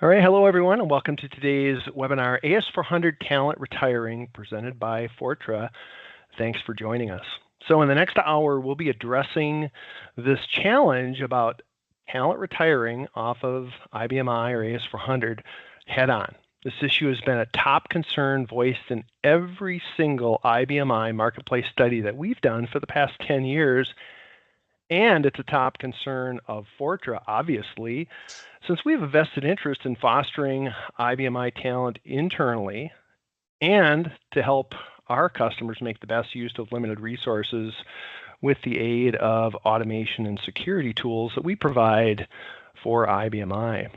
All right, hello everyone, and welcome to today's webinar, AS400 Talent Retiring, presented by Fortra. Thanks for joining us. So in the next hour, we'll be addressing this challenge about talent retiring off of IBMI or AS400 head on. This issue has been a top concern voiced in every single IBMI marketplace study that we've done for the past 10 years. And it's a top concern of Fortra, obviously, since we have a vested interest in fostering IBMI talent internally and to help our customers make the best use of limited resources with the aid of automation and security tools that we provide for IBMI.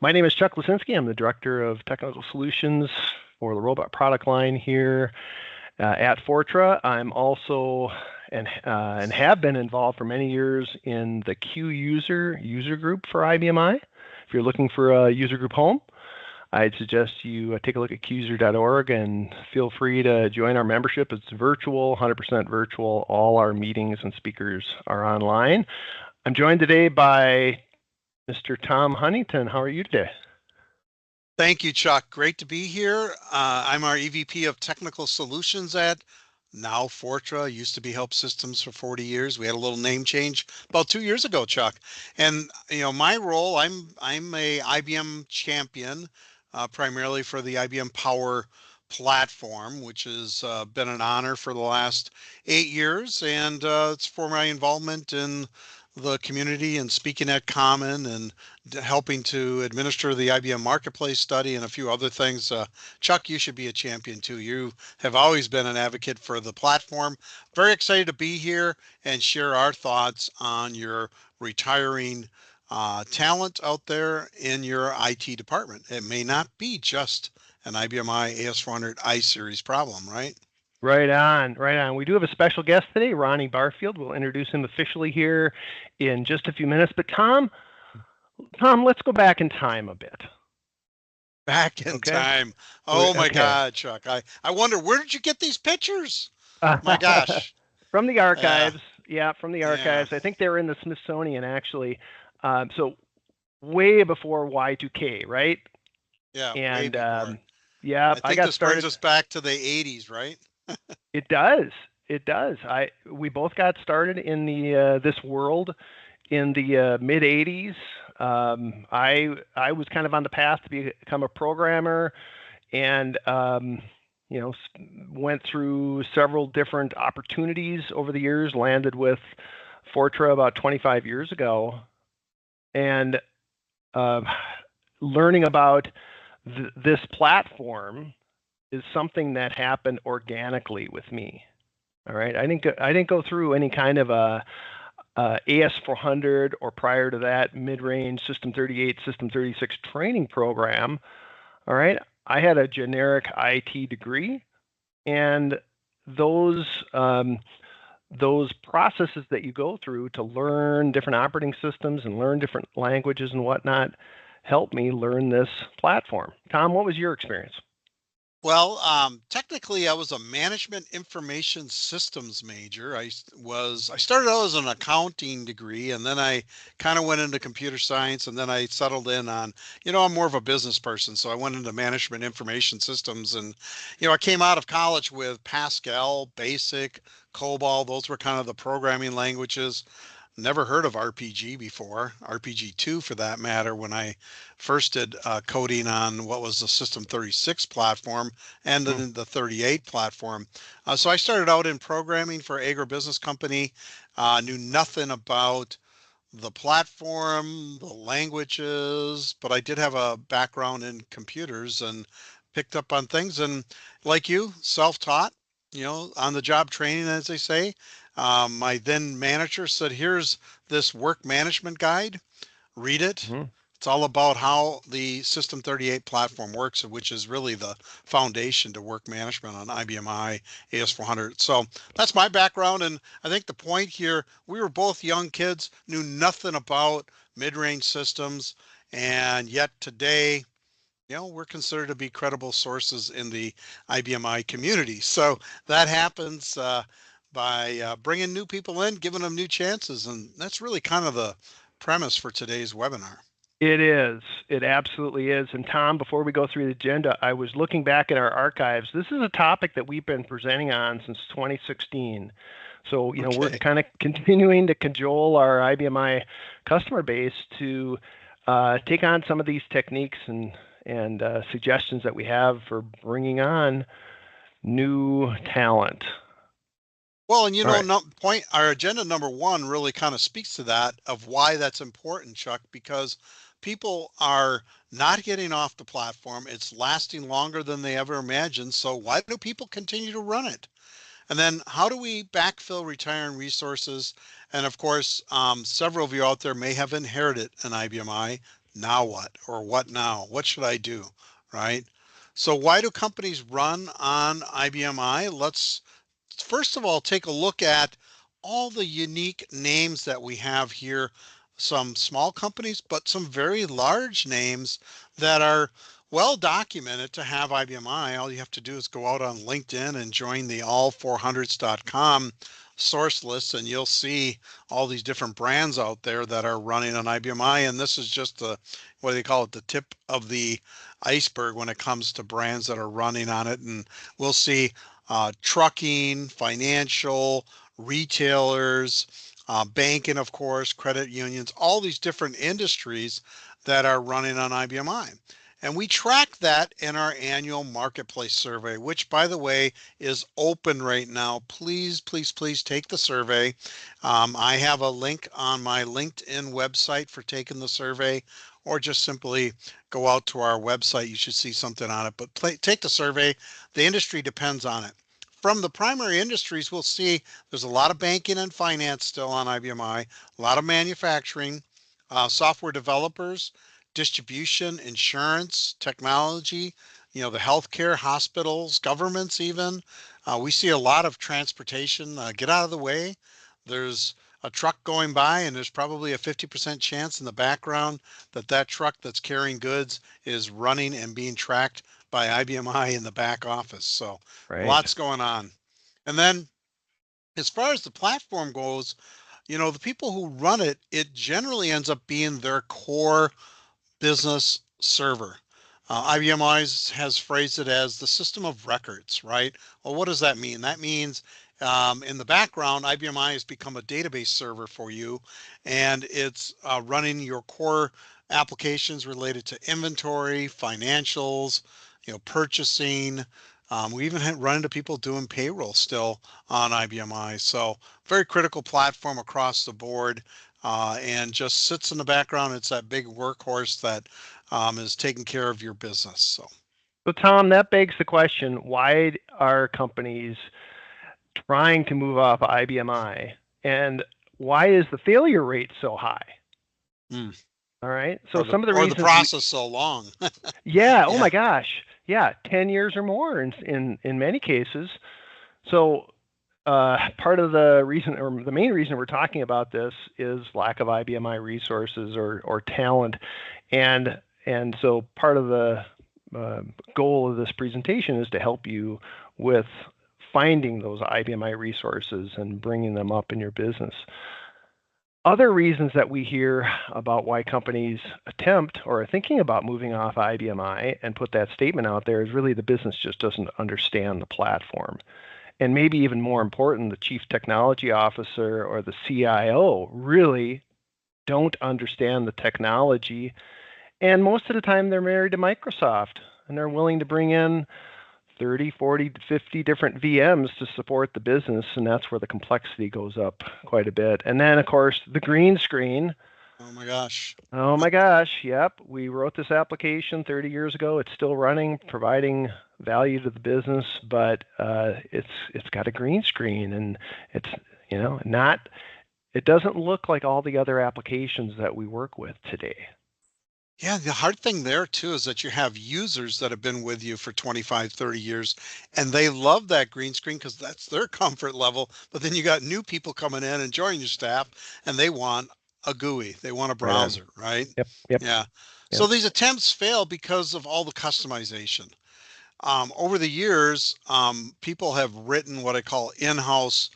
My name is Chuck Losinski. I'm the Director of Technical Solutions for the robot product line here at Fortra. I'm also and have been involved for many years in the Q user group for IBMI. If you're looking for a user group home, I'd suggest you take a look at quuser.org and feel free to join our membership. It's virtual, 100% virtual. All our meetings and speakers are online. I'm joined today by Mr. Tom Huntington. How are you today? Thank you, Chuck. Great to be here. I'm our EVP of Technical Solutions at now Fortra. Used to be Help Systems for 40 years. We had a little name change about 2 years ago, Chuck. And my role, I'm a IBM champion, primarily for the IBM Power platform, which has been an honor for the last 8 years, and it's for my involvement in the community and speaking at Common and helping to administer the IBM Marketplace study and a few other things. Chuck, you should be a champion too. You have always been an advocate for the platform. Very excited to be here and share our thoughts on your retiring talent out there in your IT department. It may not be just an IBMI AS400 I-Series problem, right? Right on, right on. We do have a special guest today, Ronnie Barfield. We'll introduce him officially here in just a few minutes. But Tom, let's go back in time a bit. Back in time. Oh my Okay. God, Chuck. I wonder, where did you get these pictures? My gosh. From the archives. Yeah, from the archives. Yeah. I think they're in the Smithsonian, actually. So way before Y2K, right? Yeah, And way before. yeah, I I think got this started. brings us back to the 80s, right? It does. It does. We both got started in the this world in the mid 80s. I was kind of on the path to become a programmer, and went through several different opportunities over the years. Landed with Fortra about 25 years ago, and learning about this platform is something that happened organically with me. All right, I didn't go through any kind of a AS400 or prior to that mid-range System 38, System 36 training program. All right, I had a generic IT degree, and those processes that you go through to learn different operating systems and learn different languages and whatnot helped me learn this platform. Tom, what was your experience? Well, technically, I was a management information systems major. I started out as an accounting degree, and then I kind of went into computer science, and then I settled in on, I'm more of a business person, so I went into management information systems, and I came out of college with Pascal, Basic, COBOL. Those were kind of the programming languages. Never heard of RPG before, RPG2 for that matter, when I first did coding on what was the System 36 platform and then the 38 platform. So I started out in programming for an agribusiness company, knew nothing about the platform, the languages, but I did have a background in computers and picked up on things. And like you, self-taught, on the job training, as they say. My then manager said, here's this work management guide, read it. It's all about how the System 38 platform works, which is really the foundation to work management on IBMI AS400. So that's my background. And I think the point here, we were both young kids, knew nothing about mid-range systems. And yet today, we're considered to be credible sources in the IBMI community. So that happens by bringing new people in, giving them new chances. And that's really kind of the premise for today's webinar. It is. It absolutely is. And Tom, before we go through the agenda, I was looking back at our archives. This is a topic that we've been presenting on since 2016. So, we're Okay. kind of continuing to cajole our IBMI customer base to take on some of these techniques and suggestions that we have for bringing on new talent. Well, and All right. our agenda number one really kind of speaks to that of why that's important, Chuck, because people are not getting off the platform. It's lasting longer than they ever imagined. So why do people continue to run it? And then how do we backfill retiring resources? And of course, several of you out there may have inherited an IBMI. Now what? Or what now? What should I do? Right? So why do companies run on IBMI? Let's first of all take a look at all the unique names that we have here. Some small companies, but some very large names that are well documented to have IBMI. All you have to do is go out on LinkedIn and join the all400s.com source list, and you'll see all these different brands out there that are running on IBMI. And this is just what do they call it, the tip of the iceberg when it comes to brands that are running on it. And we'll see trucking, financial, retailers, banking, of course, credit unions, all these different industries that are running on IBMI. And we track that in our annual marketplace survey, which, by the way, is open right now. Please, please, please take the survey. I have a link on my LinkedIn website for taking the survey, or just simply go out to our website. You should see something on it, but take the survey. The industry depends on it. From the primary industries, we'll see there's a lot of banking and finance still on IBMI, a lot of manufacturing, software developers, distribution, insurance, technology, the healthcare, hospitals, governments even. We see a lot of transportation. Get out of the way. There's a truck going by, and there's probably a 50% chance in the background that that truck that's carrying goods is running and being tracked by IBMI in the back office. So Right. lots going on. And then as far as the platform goes, the people who run it, it generally ends up being their core business server. IBM has phrased it as the system of records, right? Well, what does that mean? That means in the background, IBMI has become a database server for you, and it's running your core applications related to inventory, financials, purchasing. We even run into people doing payroll still on IBMI. So very critical platform across the board, and just sits in the background. It's that big workhorse that is taking care of your business. So, Tom, that begs the question, why are companies trying to move off IBMI, and why is the failure rate so high? Mm. All right. So Or the some of the or the reasons process so long. yeah, oh Yeah. my gosh. Yeah, 10 years or more in many cases. So part of the reason, or the main reason we're talking about this, is lack of IBMI resources or talent. And so part of the uh, goal of this presentation is to help you with finding those IBMI resources and bringing them up in your business. Other reasons that we hear about why companies attempt or are thinking about moving off IBMI and put that statement out there is really the business just doesn't understand the platform. And maybe even more important, the chief technology officer or the CIO really don't understand the technology. And most of the time, they're married to Microsoft and they're willing to bring in 30, 40, 50 different VMs to support the business. And that's where the complexity goes up quite a bit. And then, of course, the green screen. Oh my gosh. Oh my gosh, yep. We wrote this application 30 years ago. It's still running, providing value to the business, but it's got a green screen and it's not it doesn't look like all the other applications that we work with today. Yeah, the hard thing there too is that you have users that have been with you for 25, 30 years, and they love that green screen because that's their comfort level. But then you got new people coming in and joining your staff, and they want a GUI, they want a Right on. browser, right? Yep, yep, Yeah. So yep. these attempts fail because of all the customization. Over the years, people have written what I call in-house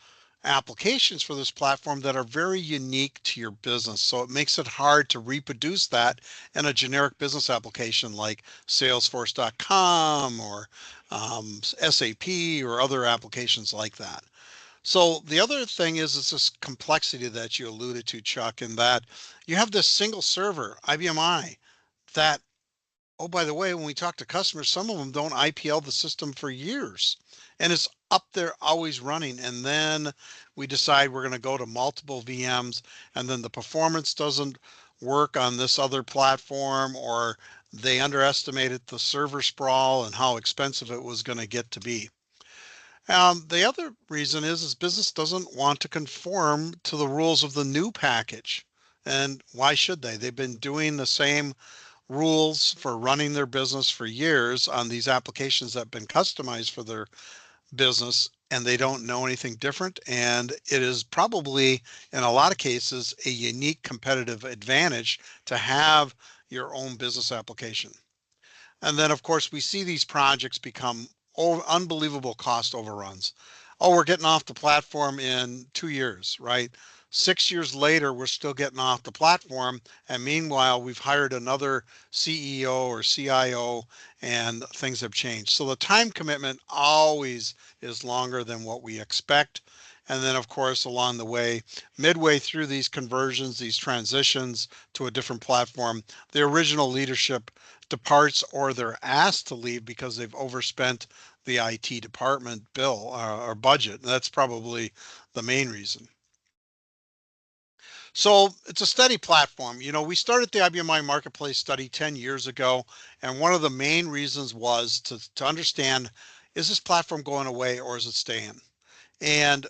applications for this platform that are very unique to your business. So it makes it hard to reproduce that in a generic business application like Salesforce.com or SAP or other applications like that. So the other thing is this complexity that you alluded to, Chuck, in that you have this single server, IBMI, that, oh, by the way, when we talk to customers, some of them don't IPL the system for years and it's up there always running. And then we decide we're going to go to multiple VMs and then the performance doesn't work on this other platform, or they underestimated the server sprawl and how expensive it was going to get to be. The other reason is business doesn't want to conform to the rules of the new package. And why should they? They've been doing the same rules for running their business for years on these applications that have been customized for their business, and they don't know anything different. And it is probably, in a lot of cases, a unique competitive advantage to have your own business application. And then, of course, we see these projects become unbelievable cost overruns. Oh, we're getting off the platform in 2 years, right? 6 years later, we're still getting off the platform. And meanwhile, we've hired another CEO or CIO and things have changed. So the time commitment always is longer than what we expect. And then, of course, along the way, midway through these conversions, these transitions to a different platform, the original leadership departs or they're asked to leave because they've overspent the IT department bill or budget. That's probably the main reason. So it's a steady platform. You know, we started the IBMI Marketplace study 10 years ago, and one of the main reasons was to understand, is this platform going away or is it staying? And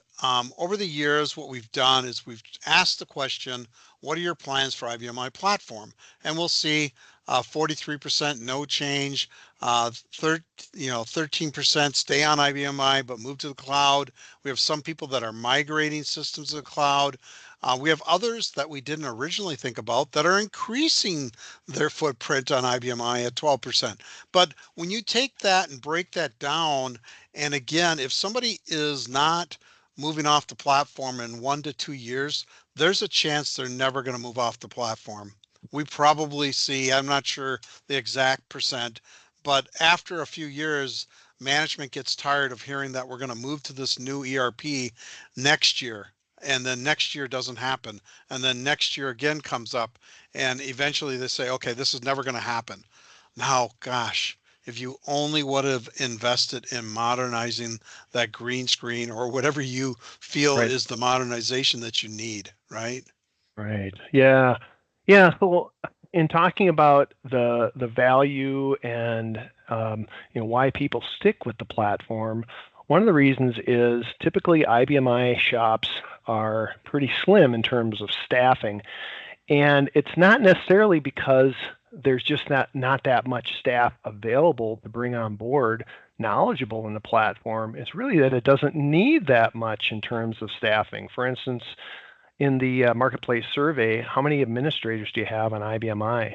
over the years, what we've done is we've asked the question, what are your plans for IBMI platform? And we'll see 43% no change, 13% stay on IBMI but move to the cloud. We have some people that are migrating systems to the cloud. We have others that we didn't originally think about that are increasing their footprint on IBMI at 12%. But when you take that and break that down, and again, if somebody is not moving off the platform in 1 to 2 years, there's a chance they're never going to move off the platform. We probably see, I'm not sure the exact percent, but after a few years, management gets tired of hearing that we're going to move to this new ERP next year. And then next year doesn't happen. And then next year again comes up. And eventually they say, okay, this is never going to happen. Now, gosh, if you only would have invested in modernizing that green screen or whatever you feel Right. is the modernization that you need, right? Right. Yeah. Yeah. So in talking about the value and why people stick with the platform, one of the reasons is typically IBMI shops are pretty slim in terms of staffing, and it's not necessarily because there's just not that much staff available to bring on board knowledgeable in the platform. It's really that it doesn't need that much in terms of staffing. For instance, in the marketplace survey, how many administrators do you have on IBMI?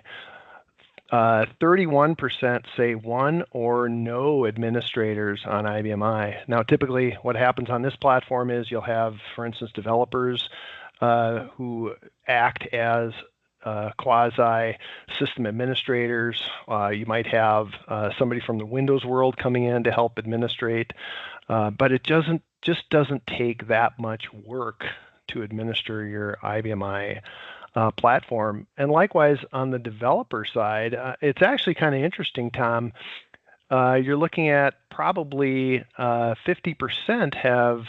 31% say one or no administrators on IBMI. Now, typically, what happens on this platform is you'll have, for instance, developers who act as quasi system administrators. You might have somebody from the Windows world coming in to help administrate, but it just doesn't take that much work to administer your IBMI platform. And likewise, on the developer side, it's actually kind of interesting, Tom. You're looking at probably 50% have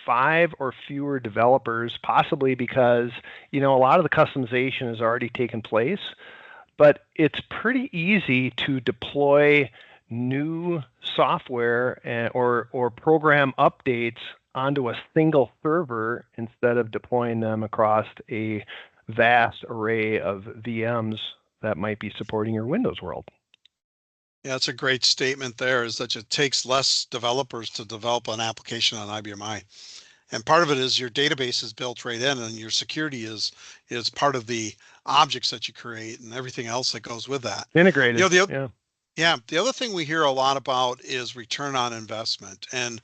5 or fewer developers, possibly because a lot of the customization has already taken place, but it's pretty easy to deploy new software or program updates onto a single server instead of deploying them across a vast array of VMs that might be supporting your Windows world. Yeah, that's a great statement there, is that it takes less developers to develop an application on IBMI. And part of it is your database is built right in, and your security is part of the objects that you create and everything else that goes with that. You Integrated, know, the yeah. Yeah, the other thing we hear a lot about is return on investment. And,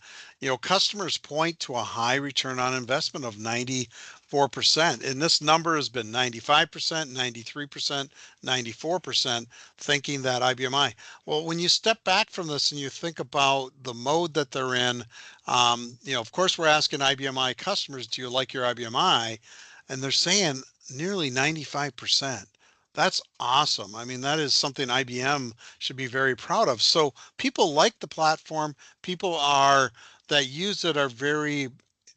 customers point to a high return on investment of 94%. And this number has been 95%, 93%, 94%, thinking that IBMI. Well, when you step back from this and you think about the mode that they're in, of course, we're asking IBMI customers, do you like your IBMI? And they're saying nearly 95%. That's awesome. I mean, that is something IBM should be very proud of. So people like the platform. People are that use it are very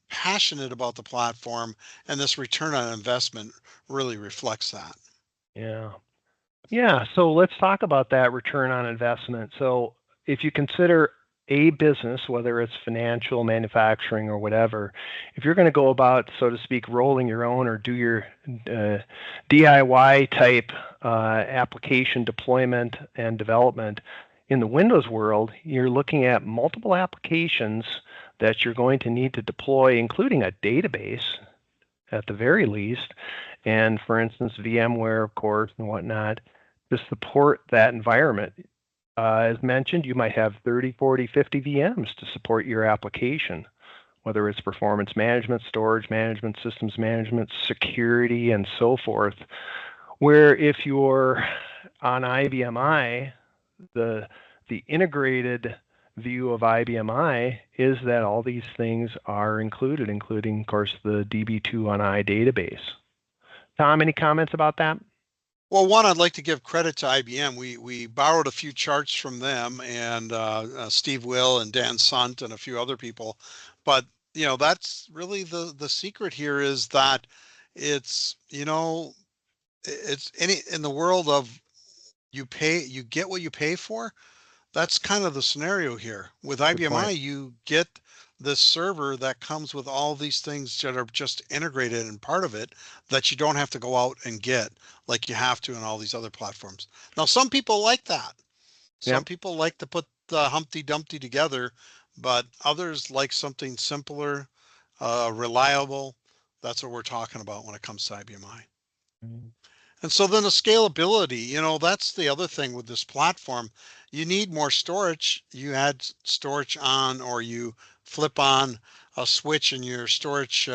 passionate about the platform, and this return on investment really reflects that. Yeah. Yeah, so let's talk about that return on investment. So if you consider a business, whether it's financial, manufacturing, or whatever, if you're going to go about, so to speak, rolling your own or do your DIY type application deployment and development in the Windows world, you're looking at multiple applications that you're going to need to deploy, including a database at the very least, and for instance, VMware, of course, and whatnot, to support that environment. As mentioned, you might have 30, 40, 50 VMs to support your application, whether it's performance management, storage management, systems management, security, and so forth. Where if you're on IBMI, the integrated view of IBMI is that all these things are included, including, of course, the DB2 on I database. Tom, any comments about that? Well, one, I'd like to give credit to IBM. We borrowed a few charts from them and Steve Will and Dan Sunt and a few other people. But that's really the secret here is that it's it's any in the world of you get what you pay for. That's kind of the scenario here. With Good point. IBMI, you get this server that comes with all these things that are just integrated and part of it that you don't have to go out and get like you have to in all these other platforms. Now, some people like that. Some Yep. people like to put the Humpty Dumpty together, but others like something simpler, reliable. That's what we're talking about when it comes to IBMI. And so then the scalability, that's the other thing with this platform. You need more storage. You add storage on, or you flip on a switch in your storage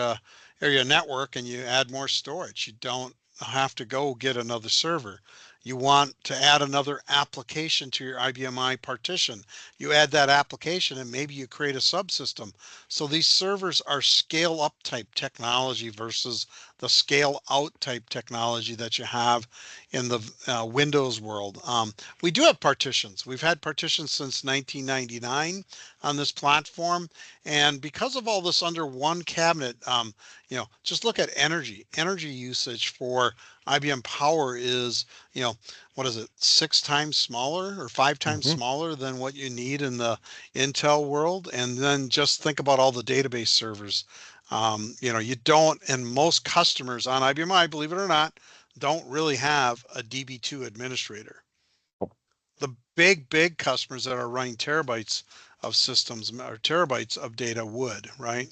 area network and you add more storage. You don't have to go get another server. You want to add another application to your IBMI partition. You add that application and maybe you create a subsystem. So these servers are scale up type technology versus the scale out type technology that you have in the Windows world. We do have partitions. We've had partitions since 1999 on this platform. And because of all this under one cabinet, just look at energy. Energy usage for IBM Power is, what is it, 6 times smaller or 5 times Mm-hmm. smaller than what you need in the Intel world. And then just think about all the database servers. You don't, and most customers on IBMI, believe it or not, don't really have a DB2 administrator. The big customers that are running terabytes of systems or terabytes of data would, right?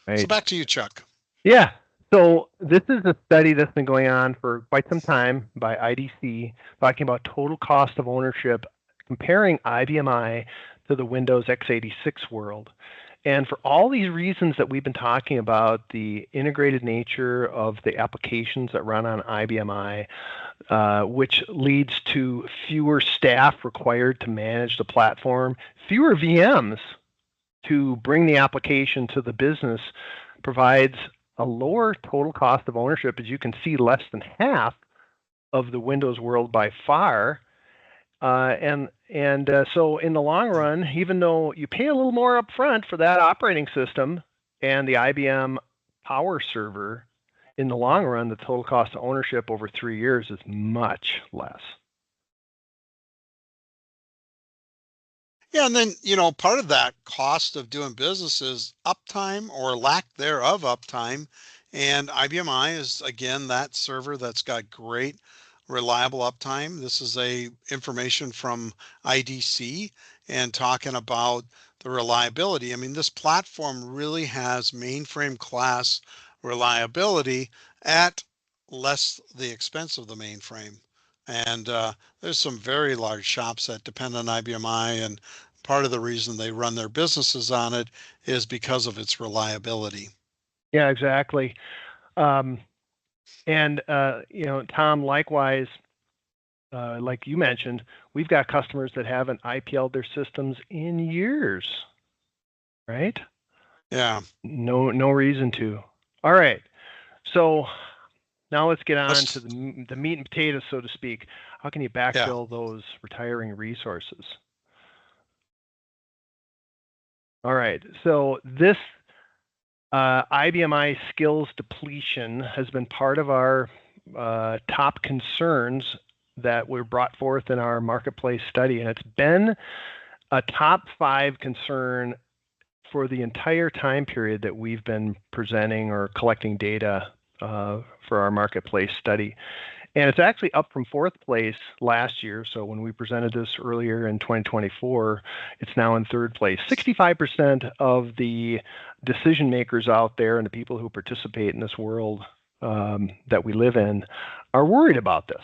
So Right. back to you, Chuck. Yeah. So this is a study that's been going on for quite some time by IDC, talking about total cost of ownership, comparing IBMI to the Windows x86 world. And for all these reasons that we've been talking about, the integrated nature of the applications that run on IBMI, which leads to fewer staff required to manage the platform, fewer VMs to bring the application to the business, provides a lower total cost of ownership, as you can see, less than half of the Windows world by far. So in the long run, even though you pay a little more upfront for that operating system and the IBM Power Server, in the long run, the total cost of ownership over 3 years is much less. Yeah, and then, part of that cost of doing business is uptime or lack thereof uptime. And IBMI is again that server that's got great reliable uptime. This is a information from IDC and talking about the reliability. I mean, this platform really has mainframe class reliability at less the expense of the mainframe. And there's some very large shops that depend on IBMI, and part of the reason they run their businesses on it is because of its reliability. Yeah, exactly. Um, and Tom, likewise, like you mentioned, we've got customers that haven't IPL'd their systems in years, right? Yeah. No reason to. All right. So now let's get on to Let's, the meat and potatoes, so to speak. How can you yeah. backfill those retiring resources? All right. So this IBMI skills depletion has been part of our top concerns that were brought forth in our marketplace study, and it's been a top 5 concern for the entire time period that we've been presenting or collecting data for our marketplace study. And it's actually up from 4th place last year. So when we presented this earlier in 2024, it's now in 3rd place. 65% of the decision makers out there and the people who participate in this world that we live in are worried about this.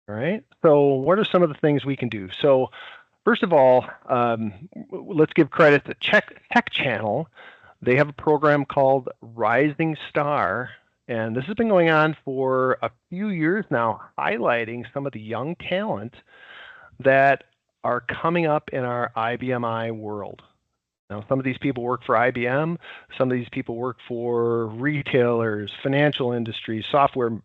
All right. So what are some of the things we can do? So first of all, let's give credit to Tech Channel. They have a program called Rising Star, and this has been going on for a few years now, highlighting some of the young talent that are coming up in our IBMI world. Now, some of these people work for IBM, some of these people work for retailers, financial industries, software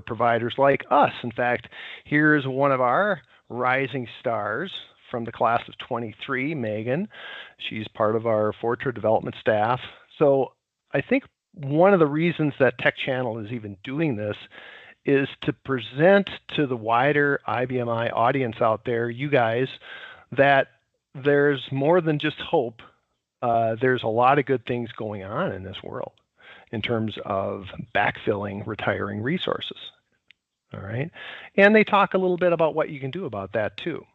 providers like us. In fact, here's one of our rising stars from the class of 23, Megan. She's part of our Fortra development staff. So I think one of the reasons that Tech Channel is even doing this is to present to the wider IBMI audience out there, you guys, that there's more than just hope. There's a lot of good things going on in this world in terms of backfilling retiring resources. All right. And they talk a little bit about what you can do about that too.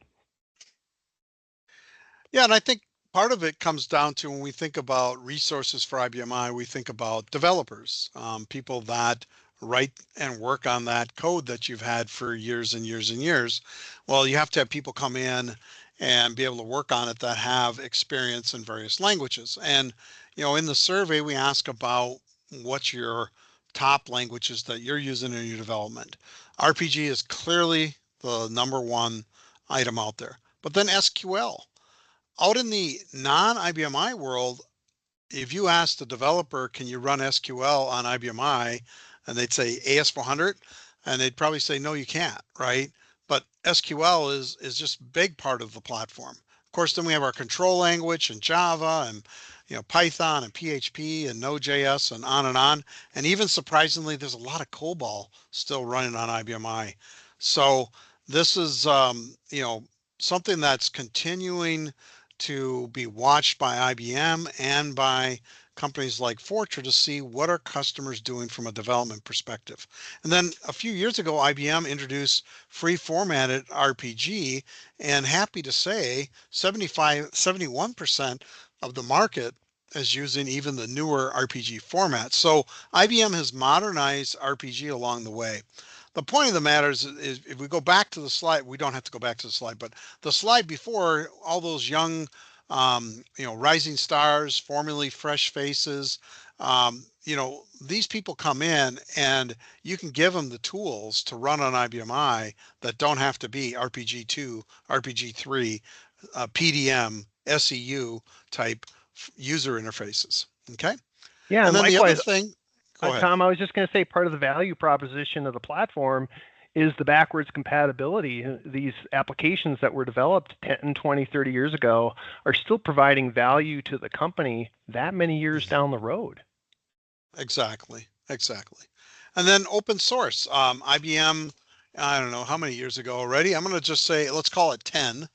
Yeah, and I think part of it comes down to when we think about resources for IBMI, we think about developers, people that write and work on that code that you've had for years and years and years. Well, you have to have people come in and be able to work on it that have experience in various languages. And, in the survey, we ask about what's your top languages that you're using in your development. RPG is clearly the number one item out there, but then SQL. Out in the non-IBMI world, if you ask the developer, can you run SQL on IBMI? And they'd say AS400, and they'd probably say, no, you can't, right? But SQL is just a big part of the platform. Of course, then we have our control language and Java and Python and PHP and Node.js and on and on. And even surprisingly, there's a lot of COBOL still running on IBMI. So this is something that's continuing to be watched by IBM and by companies like Fortra to see what are customers doing from a development perspective. And then a few years ago, IBM introduced free formatted RPG, and happy to say 71% of the market is using even the newer RPG format. So IBM has modernized RPG along the way. The point of the matter is if we go back to the slide, we don't have to go back to the slide, but the slide before, all those young, rising stars, formerly fresh faces, these people come in and you can give them the tools to run on IBMI that don't have to be RPG2, RPG3, PDM, SEU type user interfaces. Okay. Yeah, And and then the other likewise, thing, go ahead. Tom, I was just going to say part of the value proposition of the platform is the backwards compatibility. These applications that were developed 10, 20, 30 years ago are still providing value to the company that many years down the road. Exactly, exactly. And then open source. IBM, I don't know how many years ago already. I'm going to just say, let's call it 10.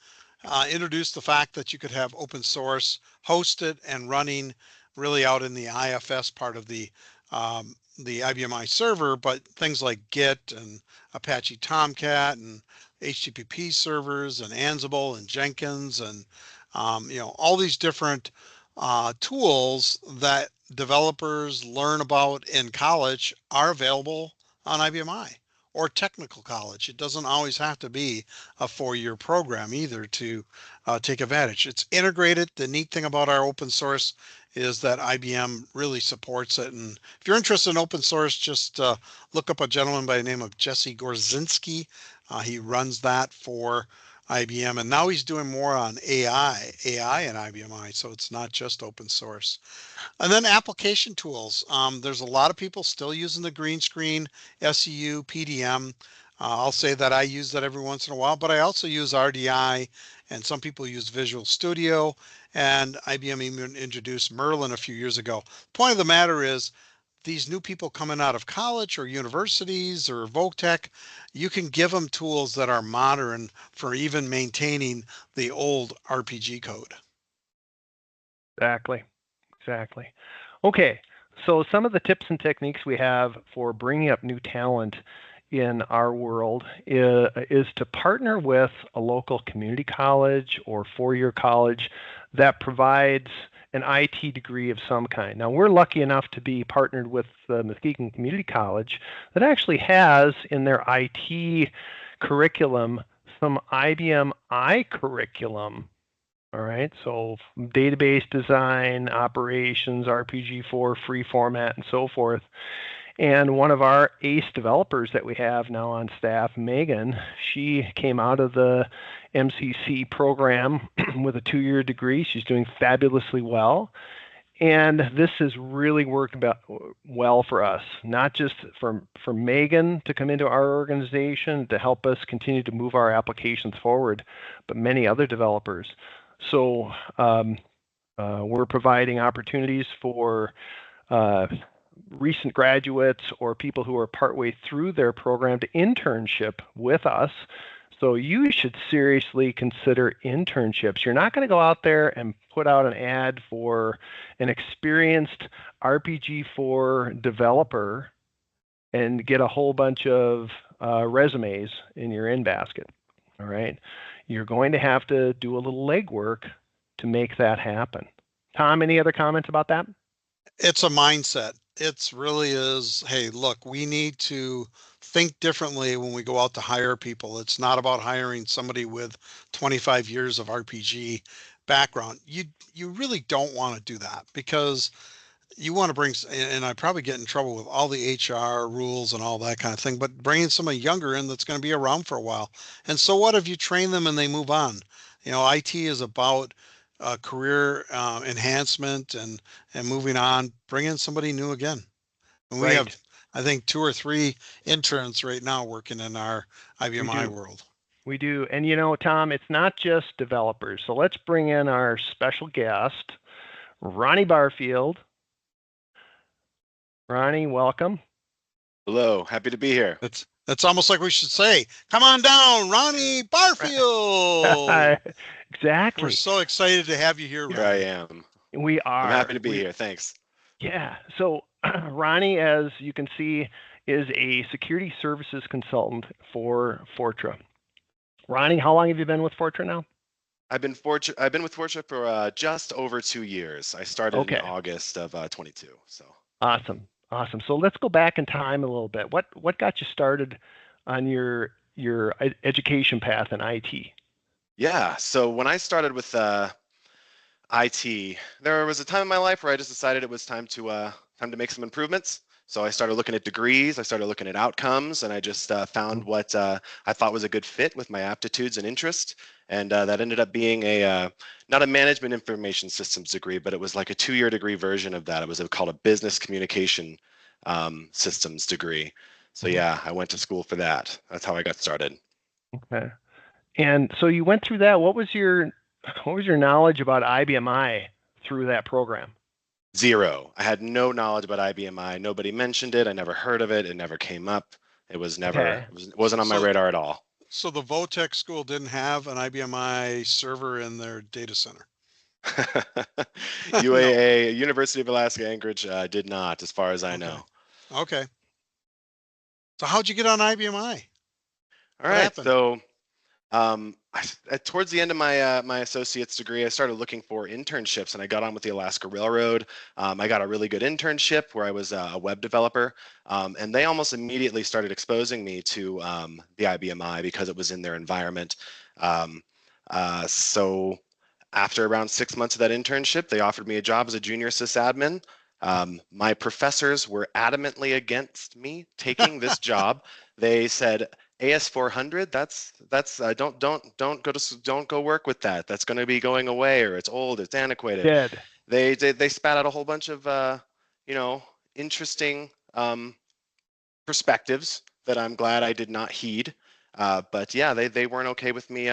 Introduced the fact that you could have open source hosted and running really out in the IFS part of the IBMI server, but things like Git and Apache Tomcat and HTTP servers and Ansible and Jenkins and all these different tools that developers learn about in college are available on IBMI or technical college. It doesn't always have to be a 4-year program either to take advantage. It's integrated. The neat thing about our open source is that IBM really supports it. And if you're interested in open source, just look up a gentleman by the name of Jesse Gorzinski. He runs that for IBM, and now he's doing more on AI and IBMI. So it's not just open source. And then application tools. There's a lot of people still using the green screen, SEU, PDM. I'll say that I use that every once in a while, but I also use RDI, and some people use Visual Studio, and IBM even introduced Merlin a few years ago. Point of the matter is, these new people coming out of college or universities or Voctech, you can give them tools that are modern for even maintaining the old RPG code. Exactly. Exactly. Okay. So some of the tips and techniques we have for bringing up new talent in our world is to partner with a local community college or four-year college that provides an IT degree of some kind. Now, we're lucky enough to be partnered with the Muskegon Community College that actually has in their IT curriculum some IBM I curriculum. All right, so database design, operations, RPG4, free format, and so forth. And one of our ace developers that we have now on staff, Megan, she came out of the MCC program with a 2-year degree. She's doing fabulously well. And this has really worked well for us, not just for Megan to come into our organization to help us continue to move our applications forward, but many other developers. So we're providing opportunities for recent graduates or people who are partway through their program to internship with us. So you should seriously consider internships. You're not going to go out there and put out an ad for an experienced RPG4 developer and get a whole bunch of resumes in your in basket. All right. You're going to have to do a little legwork to make that happen. Tom, any other comments about that? It's a mindset. It's really is, hey, look, we need to think differently when we go out to hire people. It's not about hiring somebody with 25 years of RPG background. You really don't want to do that because you want to bring, and I probably get in trouble with all the HR rules and all that kind of thing, but bringing somebody younger in that's going to be around for a while. And so what if you train them and they move on? You know, IT is about career enhancement and moving on. Bring in somebody new again. And we Right. have, I think, 2 or 3 interns right now working in our We IBMI do. world. We do. And you know, Tom, it's not just developers. So let's bring in our special guest, Ronnie Barfield. Ronnie, welcome. Hello, happy to be here. That's almost like we should say, come on down, Ronnie Barfield. We're Exactly. so excited to have you here, Here I Ronnie. am. We I'm happy are. to be here. Thanks. Yeah. So Ronnie, as you can see, is a security services consultant for Fortra. Ronnie, how long have you been with Fortra now? I've been with Fortra for just over 2 years. I started in Okay. August of 22. So Awesome. Awesome. So let's go back in time a little bit. What got you started on your education path in IT? yeah, so when I started with IT, there was a time in my life where I just decided it was time to make some improvements. So I started looking at degrees, I started looking at outcomes, and I just found what I thought was a good fit with my aptitudes and interest. And that ended up being not a management information systems degree, but it was like a 2-year degree version of that. It was called a business communication systems degree. So Mhm. yeah, I went to school for that. That's how I got started. Okay. And so you went through that. What was your knowledge about IBMI through that program? Zero. I had no knowledge about IBMI. Nobody mentioned it. I never heard of it. It never came up. Okay. It wasn't on my So, radar at all. so the Votech school didn't have an IBMI server in their data center. No. UAA, University of Alaska Anchorage, did not, as far as I Okay. know. Okay. So how'd you get on IBMI? All What right. happened? So Towards the end of my associate's degree, I started looking for internships, and I got on with the Alaska Railroad. I got a really good internship where I was a web developer, and they almost immediately started exposing me to the IBMI because it was in their environment. Um, so after around 6 months of that internship, they offered me a job as a junior sysadmin. My professors were adamantly against me taking this job. They said, AS400, don't go work with that. That's going to be going away, or it's old, it's antiquated. Dead. They spat out a whole bunch of interesting perspectives that I'm glad I did not heed. But yeah, they weren't okay with me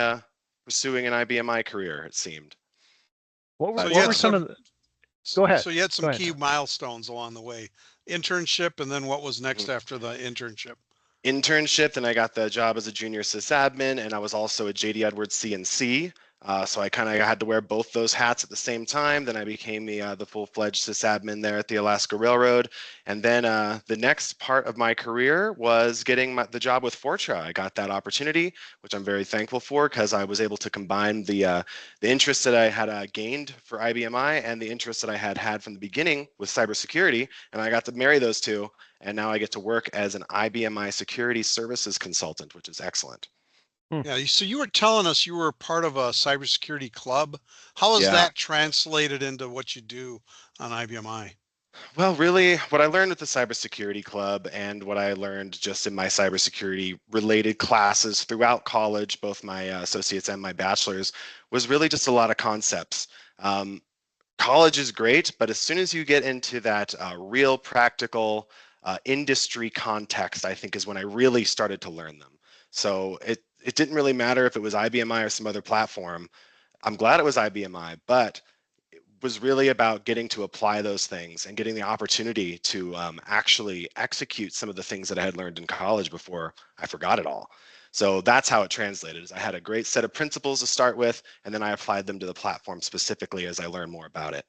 pursuing an IBMI career, it seemed. So What were some of the? Go ahead. So you had some Go ahead. key milestones along the way. Internship, and then what was next Mhm. after the internship? Internship, then I got the job as a junior sysadmin, and I was also a JD Edwards CNC. So I kind of had to wear both those hats at the same time. Then I became the full-fledged sysadmin there at the Alaska Railroad. And then the next part of my career was getting the job with Fortra. I got that opportunity, which I'm very thankful for because I was able to combine the interests that I had gained for IBMI and the interests that I had from the beginning with cybersecurity, and I got to marry those two. And now I get to work as an IBMI security services consultant, which is excellent. Yeah, so you were telling us you were part of a cybersecurity club. How is Yeah. that translated into what you do on IBMI? Well, really, what I learned with the cybersecurity club and what I learned just in my cybersecurity related classes throughout college, both my associates and my bachelor's, was really just a lot of concepts. Um, College is great, but as soon as you get into that real practical industry context, I think is when I really started to learn them. So it didn't really matter if it was IBMI or some other platform. I'm glad it was IBMI, but it was really about getting to apply those things and getting the opportunity to actually execute some of the things that I had learned in college before I forgot it all. So that's how it translated. Is I had a great set of principles to start with, and then I applied them to the platform specifically as I learned more about it.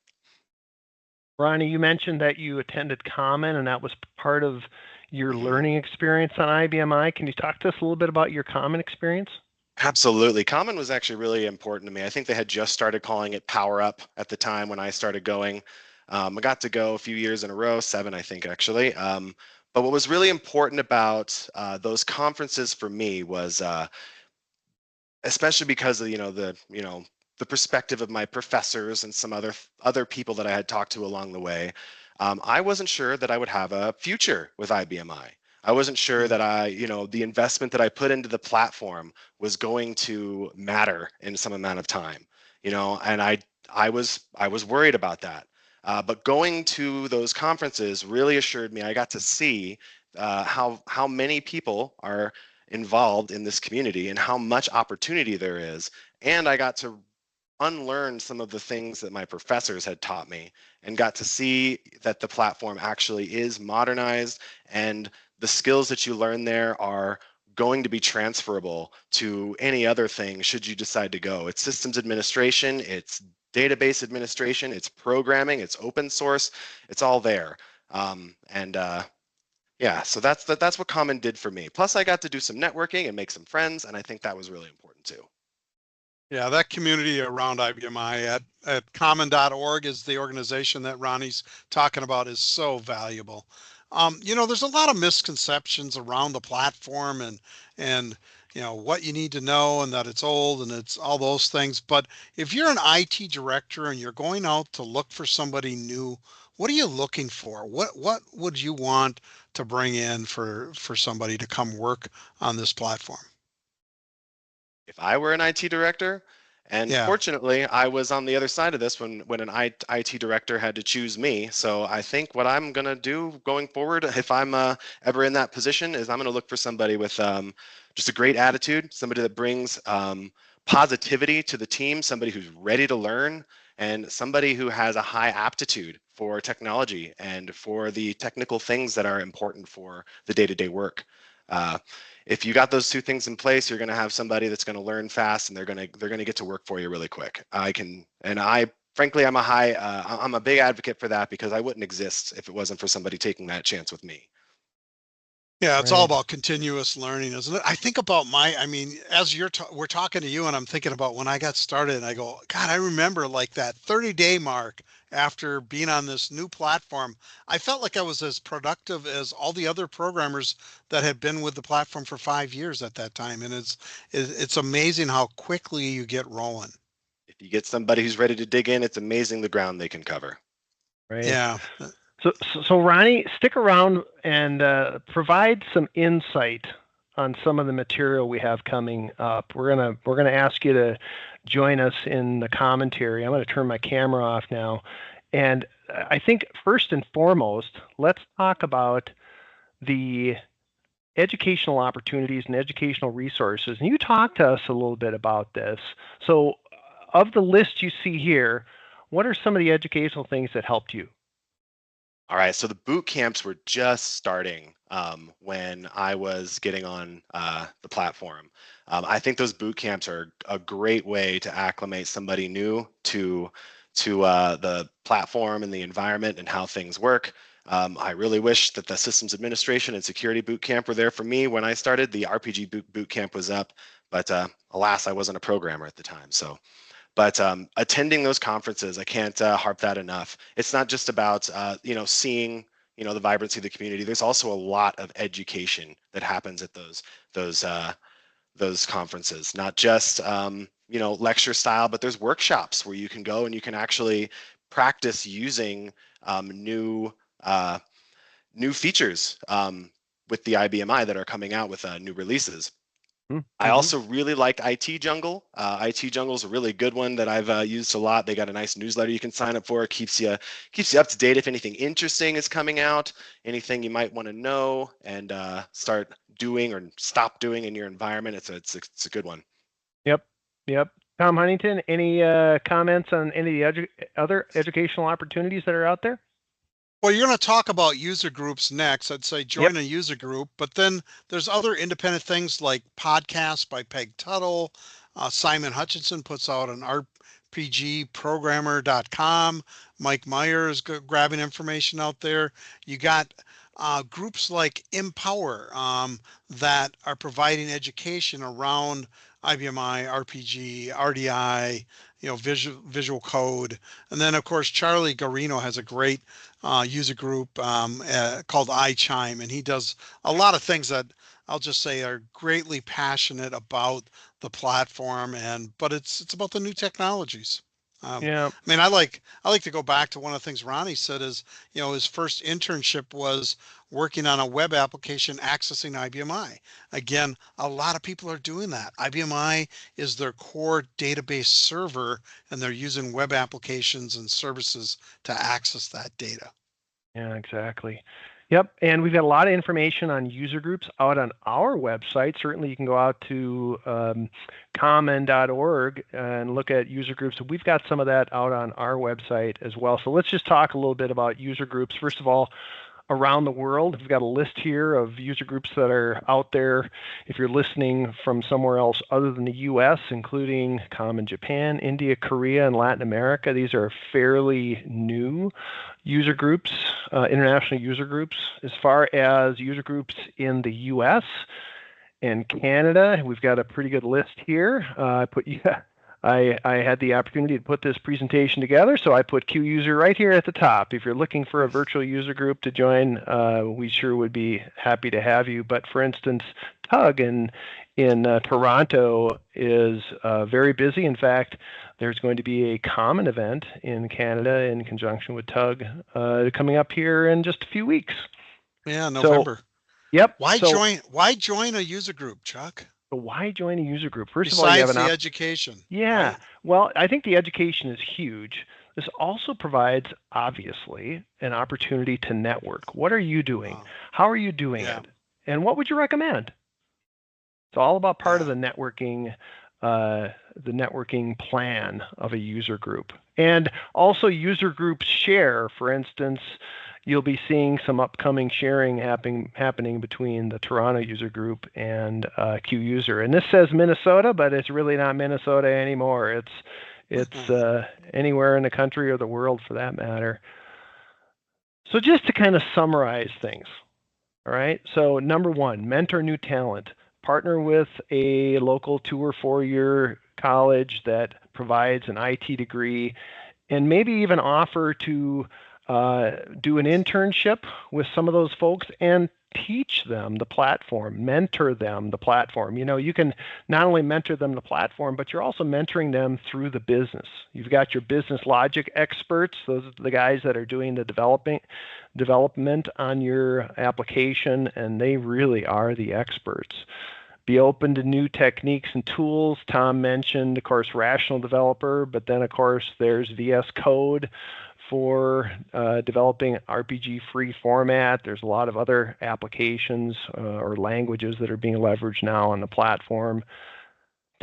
Ronnie, you mentioned that you attended Common and that was part of your Mhm. learning experience on IBMI. Can you talk to us a little bit about your Common experience? Absolutely. Common was actually really important to me. I think they had just started calling it Power Up at the time when I started going. I got to go a few years in a row, 7, I think, actually. But what was really important about those conferences for me was, especially because of the perspective of my professors and some other people that I had talked to along the way. I wasn't sure that I would have a future with IBMI. I wasn't sure that the investment that I put into the platform was going to matter in some amount of time, and I was worried about that. But going to those conferences really assured me I got to see how many people are involved in this community and how much opportunity there is. And I got to unlearn some of the things that my professors had taught me and got to see that the platform actually is modernized and the skills that you learn there are going to be transferable to any other thing should you decide to go. It's systems administration, it's database administration, it's programming, it's open source, it's all there. And Yeah, so that's what Common did for me. Plus, I got to do some networking and make some friends, and I think that was really important too. Yeah, that community around IBMI at common.org is the organization that Ronnie's talking about is so valuable. There's a lot of misconceptions around the platform and what you need to know and that it's old and it's all those things. But if you're an IT director and you're going out to look for somebody new, what are you looking for? What would you want to bring in for somebody to come work on this platform? If I were an IT director, and Yeah. fortunately, I was on the other side of this when an IT director had to choose me. So I think what I'm gonna do going forward, if I'm ever in that position, is I'm gonna look for somebody with just a great attitude, somebody that brings positivity to the team, somebody who's ready to learn, and somebody who has a high aptitude for technology and for the technical things that are important for the day-to-day work. Uh, if you got those two things in place, you're going to have somebody that's going to learn fast and they're going to get to work for you really quick. I frankly I'm a big advocate for that because I wouldn't exist if it wasn't for somebody taking that chance with me. Yeah, it's all Right. about continuous learning, isn't it? I think about as we're talking to you, and I'm thinking about when I got started, and I go, God, I remember like that 30-day mark after being on this new platform. I felt like I was as productive as all the other programmers that had been with the platform for 5 years at that time, and it's amazing how quickly you get rolling. If you get somebody who's ready to dig in, it's amazing the ground they can cover. Right. Yeah. So Ronnie, stick around and provide some insight on some of the material we have coming up. We're gonna ask you to join us in the commentary. I'm going to turn my camera off now, and I think first and foremost, let's talk about the educational opportunities and educational resources. And you talked to us a little bit about this. So, of the list you see here, what are some of the educational things that helped you? All right, so the boot camps were just starting when I was getting on the platform. I think those boot camps are a great way to acclimate somebody new to the platform and the environment and how things work. I really wish that the systems administration and security boot camp were there for me when I started. The RPG boot camp was up, but alas, I wasn't a programmer at the time. But attending those conferences, I can't harp that enough. It's not just about seeing the vibrancy of the community. There's also a lot of education that happens at those those conferences. Not just lecture style, but there's workshops where you can go and you can actually practice using new new features with the IBMI that are coming out with new releases. I Mm-hmm. also really liked IT Jungle. IT Jungle is a really good one that I've used a lot. They got a nice newsletter you can sign up for. It keeps you up to date if anything interesting is coming out, anything you might want to know and start doing or stop doing in your environment. It's a good one. Yep. Yep. Tom Huntington, any comments on any of the other educational opportunities that are out there? Well, you're going to talk about user groups next. I'd say Yep. join a user group, but then there's other independent things like podcasts by Peg Tuttle. Simon Hutchinson puts out an RPGprogrammer.com. Mike Meyer is grabbing information out there. You got groups like Empower that are providing education around IBMI, RPG, RDI, visual code. And then, of course, Charlie Garino has a great user group called iChime, and he does a lot of things that I'll just say are greatly passionate about the platform, but it's about the new technologies. Yeah. I like to go back to one of the things Ronnie said is, his first internship was working on a web application accessing IBMI. Again, a lot of people are doing that. IBMI is their core database server, and they're using web applications and services to access that data. Yeah, exactly. Yep, and we've got a lot of information on user groups out on our website. Certainly, you can go out to common.org and look at user groups. We've got some of that out on our website as well. So let's just talk a little bit about user groups. First of all, around the world. We've got a list here of user groups that are out there if you're listening from somewhere else other than the US, including Common Japan, India, Korea, and Latin America. These are fairly new user groups, international user groups. As far as user groups in the US and Canada, we've got a pretty good list here. I had the opportunity to put this presentation together, so I put Q user right here at the top. If you're looking for a virtual user group to join, we sure would be happy to have you. But for instance, Tug in Toronto is very busy. In fact, there's going to be a common event in Canada in conjunction with Tug coming up here in just a few weeks. Yeah, So, November. yep. Why So, join? Why join a user group, Chuck? why join a user group? First of all, you have Besides an the education, Yeah, right? well, I think the education is huge. This also provides, obviously, an opportunity to network. What are you doing? Uh, How are you doing yeah, it? And what would you recommend? It's all about part of yeah. the networking plan of a user group. And also user groups share. For instance, you'll be seeing some upcoming sharing happening between the Toronto user group and Q user. And this says Minnesota, but it's really not Minnesota anymore. It's anywhere in the country or the world for that matter. So just to kind of summarize things, All right. So number one, mentor new talent. Partner with a local 2 or 4 year college that provides an IT degree, and maybe even offer to do an internship with some of those folks and teach them the platform, mentor them the platform. You can not only mentor them the platform, but you're also mentoring them through the business. You've got your business logic experts; those are the guys that are doing the development on your application, and they really are the experts. Be open to new techniques and tools. Tom mentioned, of course, rational developer, but then, of course, there's VS Code for developing RPG-free format. There's a lot of other applications or languages that are being leveraged now on the platform.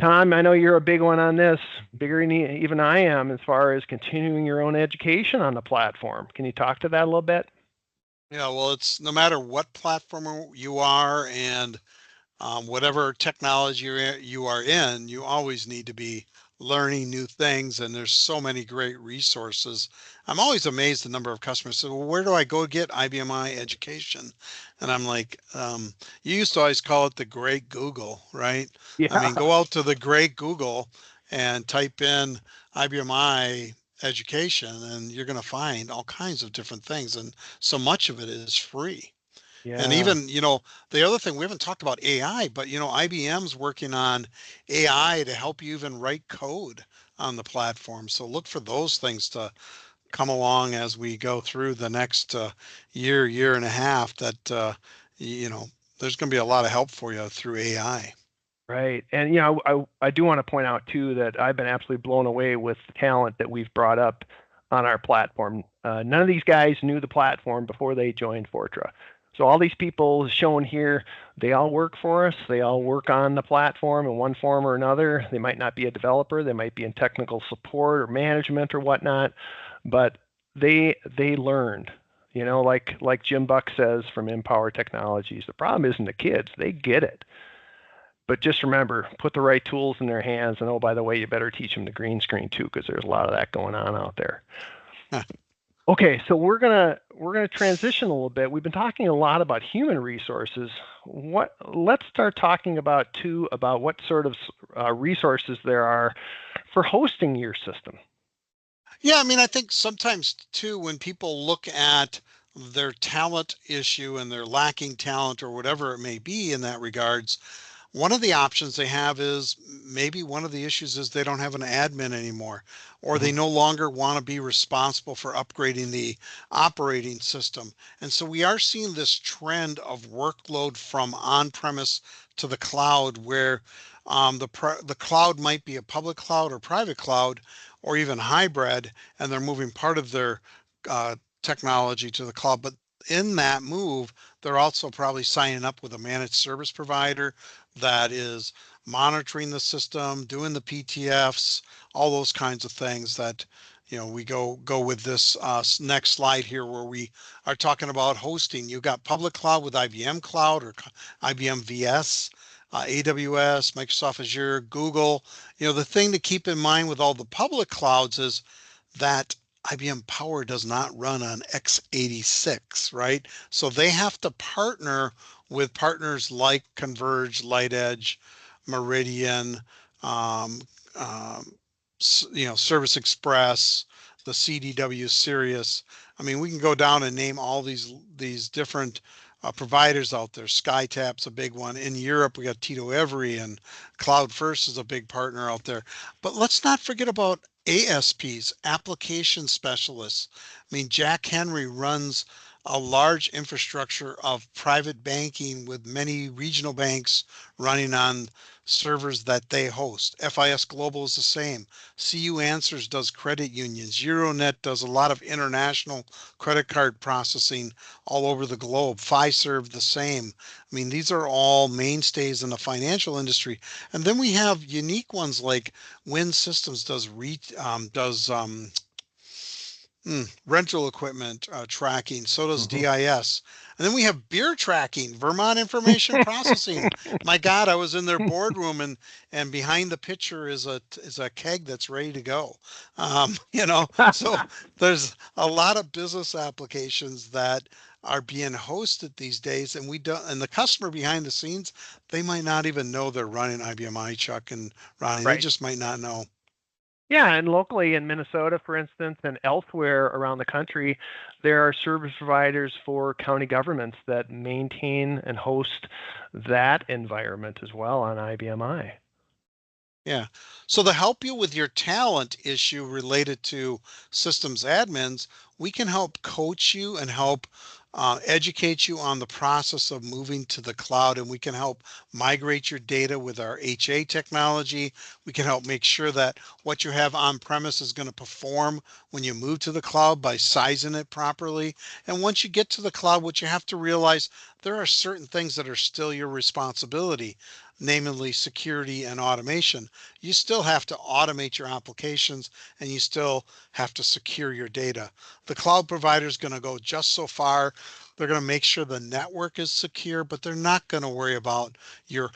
Tom, I know you're a big one on this, bigger than even I am, as far as continuing your own education on the platform. Can you talk to that a little bit? Yeah, well, it's no matter what platform you are and whatever technology you are in, you always need to be learning new things. And there's so many great resources. I'm always amazed the number of customers say, well, where do I go get IBMI education? And I'm like, you used to always call it the great Google, right? I mean, Yeah, go out to the great Google and type in IBMI education, and you're going to find all kinds of different things. And so much of it is free. And yeah. even, the other thing, we haven't talked about AI, but, IBM's working on AI to help you even write code on the platform. So look for those things to come along as we go through the next year and a half that, you know, there's going to be a lot of help for you through AI. Right. And I do want to point out too that I've been absolutely blown away with the talent that we've brought up on our platform. None of these guys knew the platform before they joined Fortra. So all these people shown here, they all work for us. They all work on the platform in one form or another. They might not be a developer, they might be in technical support or management or whatnot, but they learned. Like Jim Buck says from Empower Technologies, the problem isn't the kids; they get it. But just remember, put the right tools in their hands. And oh, by the way, you better teach them the green screen too, because there's a lot of that going on out there. Okay, so we're gonna transition a little bit. We've been talking a lot about human resources. Let's start talking about what sort of resources there are for hosting your system. Yeah, I mean, I think sometimes too, when people look at their talent issue and they're lacking talent or whatever it may be in that regards, one of the options they have is maybe one of the issues is they don't have an admin anymore, or they Mhm. no longer want to be responsible for upgrading the operating system. And so we are seeing this trend of workload from on-premise to the cloud, where the cloud might be a public cloud or private cloud, or even hybrid, and they're moving part of their technology to the cloud. But in that move, they're also probably signing up with a managed service provider that is monitoring the system, doing the PTFs, all those kinds of things that, we go with this next slide here where we are talking about hosting. You've got public cloud with IBM Cloud or IBM VS, AWS, Microsoft Azure, Google. The thing to keep in mind with all the public clouds is that IBM Power does not run on x86, right? So they have to partner with partners like Converge, LightEdge, Meridian, um, um, Service Express, the CDW Sirius. I mean, we can go down and name all these different providers out there. SkyTap's a big one. In Europe, we got Tito Every, and Cloud First is a big partner out there. But let's not forget about ASPs, application specialists. I mean, Jack Henry runs a large infrastructure of private banking with many regional banks running on servers that they host. FIS Global is the same. CU Answers does credit unions. Euronet does a lot of international credit card processing all over the globe. Fiserv the same. I mean, these are all mainstays in the financial industry. And then we have unique ones like Wind Systems does rental equipment tracking. So does Mhm. DIS. And then we have beer tracking, Vermont Information Processing. My God, I was in their boardroom, and behind the picture is a keg that's ready to go. So there's a lot of business applications that are being hosted these days, and we don't, and the customer behind the scenes, they might not even know they're running IBMI, Chuck and Ronnie. They Right. just might not know. Yeah, and locally in Minnesota, for instance, and elsewhere around the country, there are service providers for county governments that maintain and host that environment as well on IBMI. Yeah. So to help you with your talent issue related to systems admins, we can help coach you and help educate you on the process of moving to the cloud. And we can help migrate your data with our HA technology. We can help make sure that what you have on premise is going to perform when you move to the cloud by sizing it properly. And once you get to the cloud, what you have to realize, there are certain things that are still your responsibility, namely security and automation. You still have to automate your applications and you still have to secure your data. The cloud provider is going to go just so far. They're going to make sure the network is secure, but they're not going to worry about your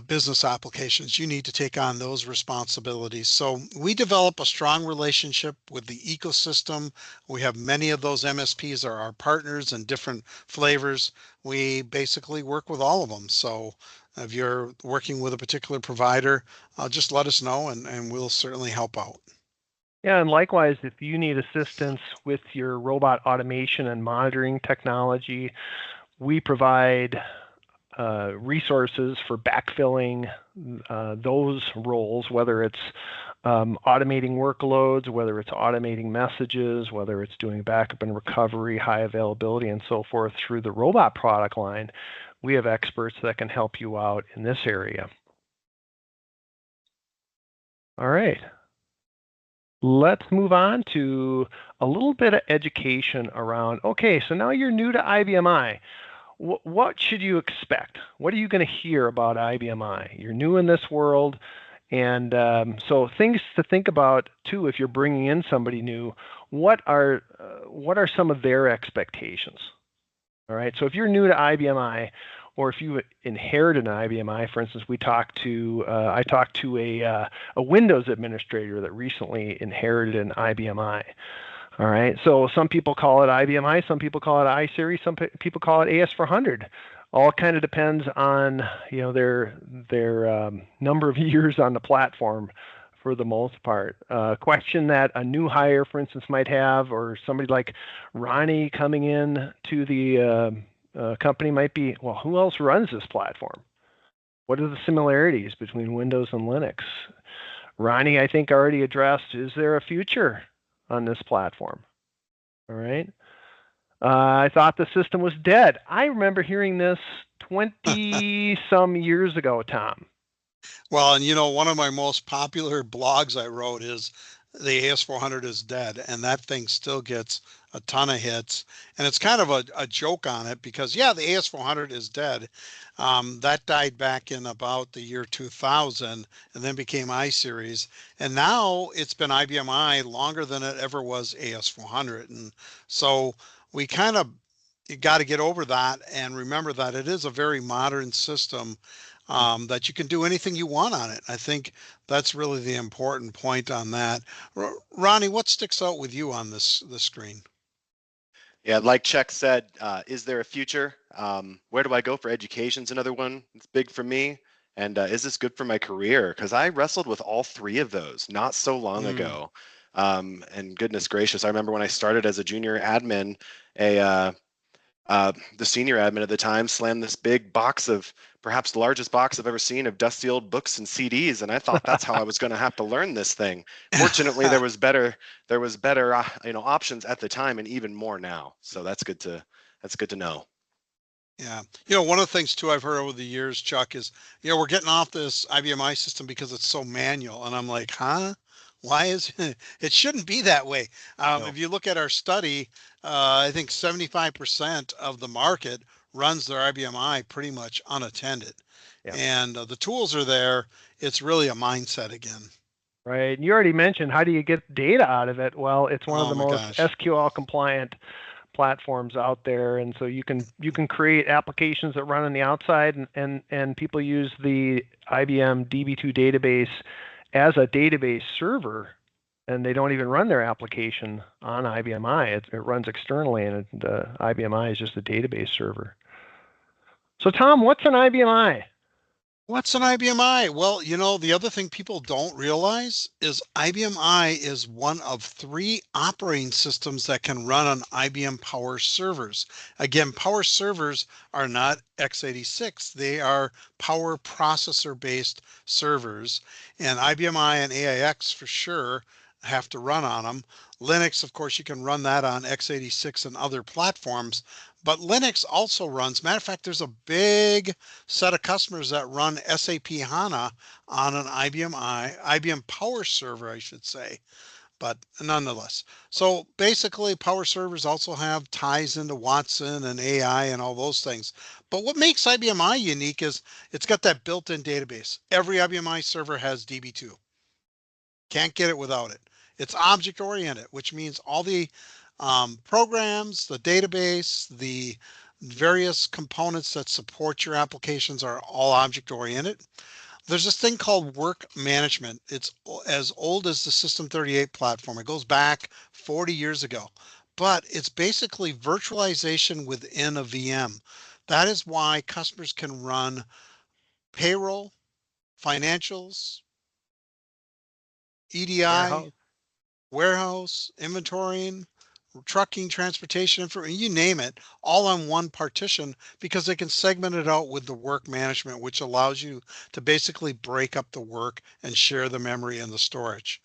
business applications. You need to take on those responsibilities. So we develop a strong relationship with the ecosystem. We have many of those MSPs are our partners in different flavors. We basically work with all of them. So if you're working with a particular provider, just let us know and we'll certainly help out. Yeah, and likewise, if you need assistance with your robot automation and monitoring technology, we provide resources for backfilling those roles, whether it's automating workloads, whether it's automating messages, whether it's doing backup and recovery, high availability, and so forth through the robot product line. We have experts that can help you out in this area. All right. Let's move on to a little bit of education around, okay, so now you're new to IBMI. What should you expect? What are you going to hear about IBMI? You're new in this world, and so things to think about too if you're bringing in somebody new. What are some of their expectations? All right, so if you're new to IBMI, or if you inherited an IBMI, for instance, I talked to a Windows administrator that recently inherited an IBMI. All right, so some people call it IBMI, some people call it iSeries, some people call it AS400. All kind of depends on their number of years on the platform for the most part. Question that a new hire, for instance, might have, or somebody like Ronnie coming in to the company might be, well, who else runs this platform? What are the similarities between Windows and Linux? Ronnie, I think, already addressed, is there a future on this platform? All right. I thought the system was dead. I remember hearing this 20 some years ago, Tom. Well, and one of my most popular blogs I wrote is the AS400 is dead, and that thing still gets a ton of hits. And it's kind of a joke on it because, yeah, the AS400 is dead. That died back in about the year 2000 and then became iSeries. And now it's been IBMI longer than it ever was AS400. And so we kind of got to get over that and remember that it is a very modern system, that you can do anything you want on it. I think that's really the important point on that. Ronnie, what sticks out with you on this screen? Yeah, like Chuck said, is there a future? Where do I go for education's another one. It's big for me. And is this good for my career? Because I wrestled with all three of those not so long ago. And goodness gracious, I remember when I started as a junior admin, the senior admin at the time slammed this big box of, perhaps the largest box I've ever seen, of dusty old books and CDs, and I thought that's how I was going to have to learn this thing. Fortunately, there was better options at the time, and even more now. So that's good to know. Yeah. One of the things too I've heard over the years, Chuck, is, we're getting off this IBMI system because it's so manual. And I'm like, huh? Why is it? It shouldn't be that way. No. If you look at our study, I think 75% of the market runs their IBMI pretty much unattended. Yeah. And the tools are there. It's really a mindset again. Right. You already mentioned, how do you get data out of it? Well, it's one of the most SQL compliant platforms out there, and so you can create applications that run on the outside, and people use the IBM DB2 database as a database server, and they don't even run their application on IBMI. It runs externally, and IBMI is just a database server. So Tom, what's an IBMI? What's an IBMI? Well, the other thing people don't realize is IBMI is one of 3 operating systems that can run on IBM Power servers. Again, Power servers are not x86. They are Power processor-based servers, and IBMI and AIX for sure have to run on them. Linux, of course, you can run that on x86 and other platforms, but Linux also runs. Matter of fact, there's a big set of customers that run SAP HANA on an IBM Power server, I should say, but nonetheless. So basically, Power servers also have ties into Watson and AI and all those things. But what makes IBMI unique is it's got that built-in database. Every IBMI server has DB2. Can't get it without it. It's object-oriented, which means all the programs, the database, the various components that support your applications are all object-oriented. There's this thing called work management. It's as old as the System 38 platform. It goes back 40 years ago, but it's basically virtualization within a VM. That is why customers can run payroll, financials, EDI, Warehouse. warehouse, inventorying, trucking, transportation, you name it, all on one partition because they can segment it out with the work management, which allows you to basically break up the work and share the memory and the storage.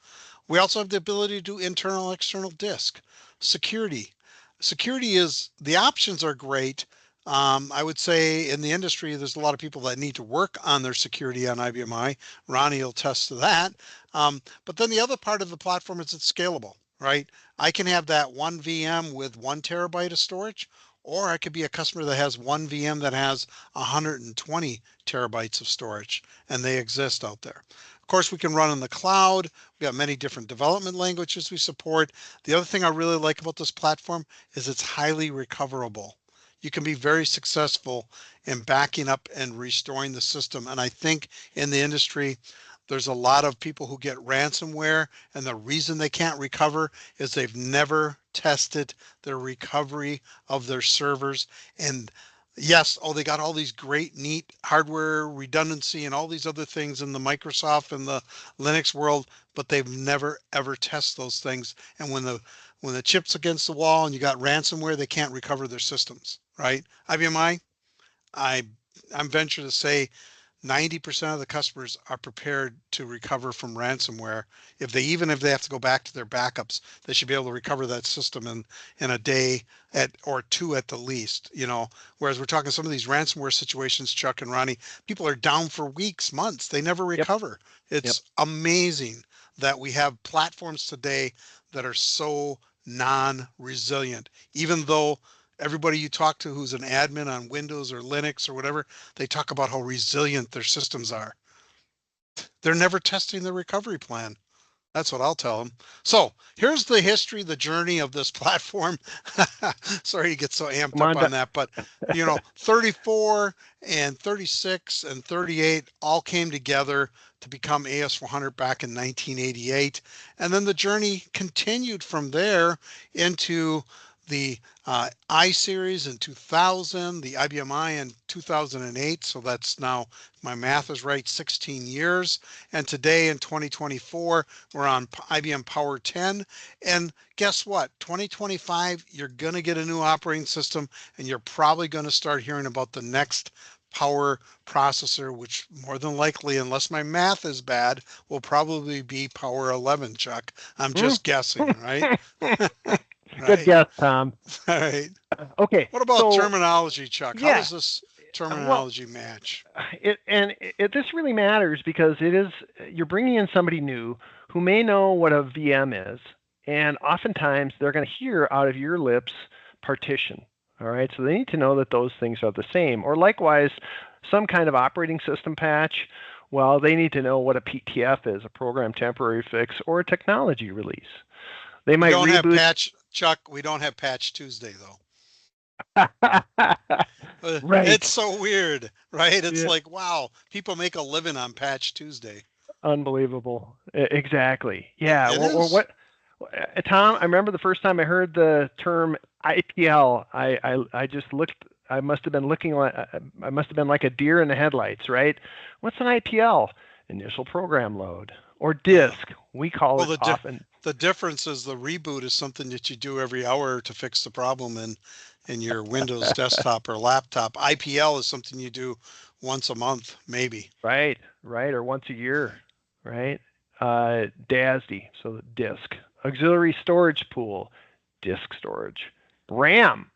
We also have the ability to do internal, external disk. Security. The options are great. I would say in the industry, there's a lot of people that need to work on their security on IBMI. Ronnie will attest to that. But then the other part of the platform is it's scalable, right? I can have that one VM with 1 terabyte of storage, or I could be a customer that has one VM that has 120 terabytes of storage, and they exist out there. Of course, we can run in the cloud. We got many different development languages we support. The other thing I really like about this platform is it's highly recoverable. You can be very successful in backing up and restoring the system. And I think in the industry, there's a lot of people who get ransomware, and the reason they can't recover is they've never tested their recovery of their servers. And yes, they got all these great, neat hardware redundancy and all these other things in the Microsoft and the Linux world, but they've never ever tested those things. And when the chip's against the wall and you got ransomware, they can't recover their systems, right? IBMI, I'm venture to say 90% of the customers are prepared to recover from ransomware. Even if they have to go back to their backups, they should be able to recover that system in a day or 2 at the least, whereas we're talking some of these ransomware situations, Chuck and Ronnie, people are down for weeks, months, they never Yep. recover. Yep. It's amazing that we have platforms today that are so non-resilient, even though everybody you talk to who's an admin on Windows or Linux or whatever, they talk about how resilient their systems are. They're never testing the recovery plan. That's what I'll tell them. So here's the history, the journey of this platform. Sorry to get so amped up on that, but 34 and 36 and 38 all came together to become AS400 back in 1988. And then the journey continued from there into the I-Series in 2000, the IBMI in 2008. So that's now, my math is right, 16 years. And today in 2024, we're on IBM Power 10. And guess what? 2025, you're going to get a new operating system, and you're probably going to start hearing about the next Power processor, which more than likely, unless my math is bad, will probably be Power 11, Chuck. I'm just guessing, right? Good guess, Tom. All right. Okay. What about terminology, Chuck? Yeah. How does this terminology match? This really matters because you're bringing in somebody new who may know what a VM is, and oftentimes they're going to hear out of your lips partition. All right. So they need to know that those things are the same, or likewise, some kind of operating system patch. Well, they need to know what a PTF is, a program temporary fix, or a technology release. They might have patch, Chuck. We don't have Patch Tuesday though. Right. It's so weird, right? It's like, wow, people make a living on Patch Tuesday. Unbelievable. Exactly. Yeah. It Or is. what, Tom? I remember the first time I heard the term IPL. I just looked. I must have been looking like I must have been like a deer in the headlights, right? What's an IPL? Initial program load or Uh, disk. We call well, it often. the difference is the reboot is something that you do every hour to fix the problem in your Windows desktop or laptop. IPL is something you do once a month, maybe. Right. Right. Or once a year. Right. DASD. So the disk. Auxiliary storage pool. Disk storage. RAM.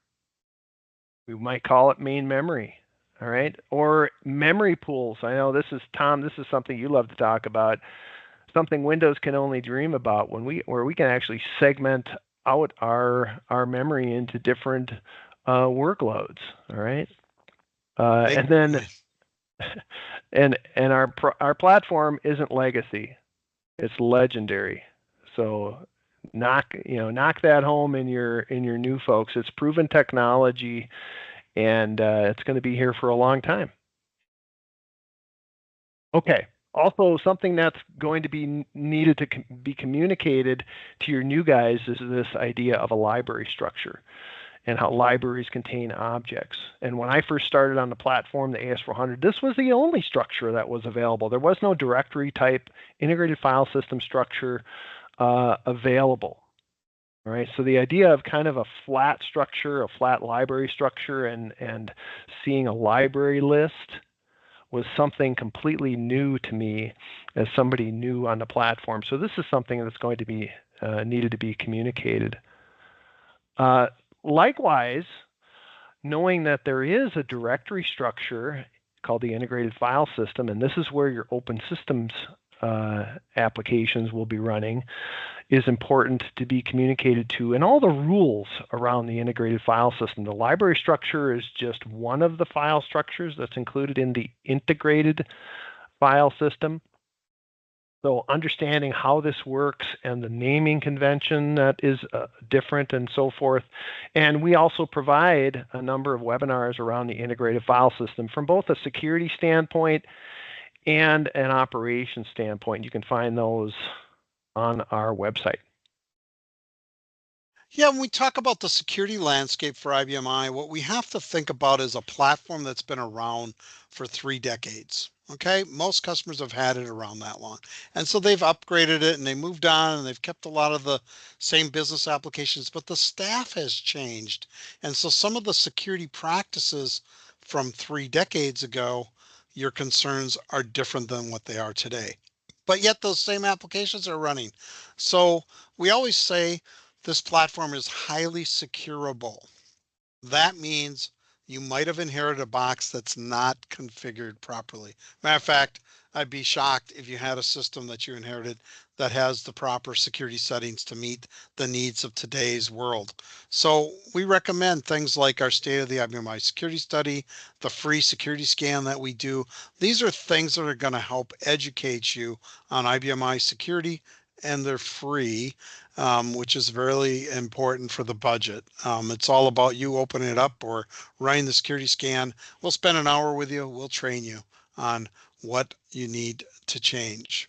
We might call it main memory. All right. Or memory pools. I know this is Tom, this is something you love to talk about. Something Windows can only dream about where we can actually segment out our memory into different workloads. All right. Make And then and our platform isn't legacy. It's legendary. So knock that home in your new folks. It's proven technology, and it's going to be here for a long time. Okay. Also, something that's going to be needed to be communicated to your new guys is this idea of a library structure and how libraries contain objects. And when I first started on the platform, the AS400, this was the only structure that was available. There was no directory type integrated file system structure available. All right, so the idea of kind of a flat structure, a flat library structure, and seeing a library list was something completely new to me as somebody new on the platform. So this is something that's going to be needed to be communicated. Likewise, knowing that there is a directory structure called the integrated file system, and this is where your open systems applications will be running, is important to be communicated to, and all the rules around the integrated file system. The library structure is just one of the file structures that's included in the integrated file system. So understanding how this works and the naming convention that is different and so forth. And we also provide a number of webinars around the integrated file system from both a security standpoint and an operations standpoint. You can find those on our website. Yeah, when we talk about the security landscape for IBMI, what we have to think about is a platform that's been around for 3 decades. Okay, most customers have had it around that long. And so they've upgraded it and they moved on and they've kept a lot of the same business applications, but the staff has changed. And so some of the security practices from 3 decades ago, your concerns are different than what they are today. But yet those same applications are running. So we always say this platform is highly securable. That means you might have inherited a box that's not configured properly. Matter of fact, I'd be shocked if you had a system that you inherited that has the proper security settings to meet the needs of today's world. So we recommend things like our State of the IBMI Security Study, the free security scan that we do. These are things that are going to help educate you on IBMI security, and they're free, which is very important for the budget. It's all about you opening it up or running the security scan. We'll spend an hour with you. We'll train you on what you need to change.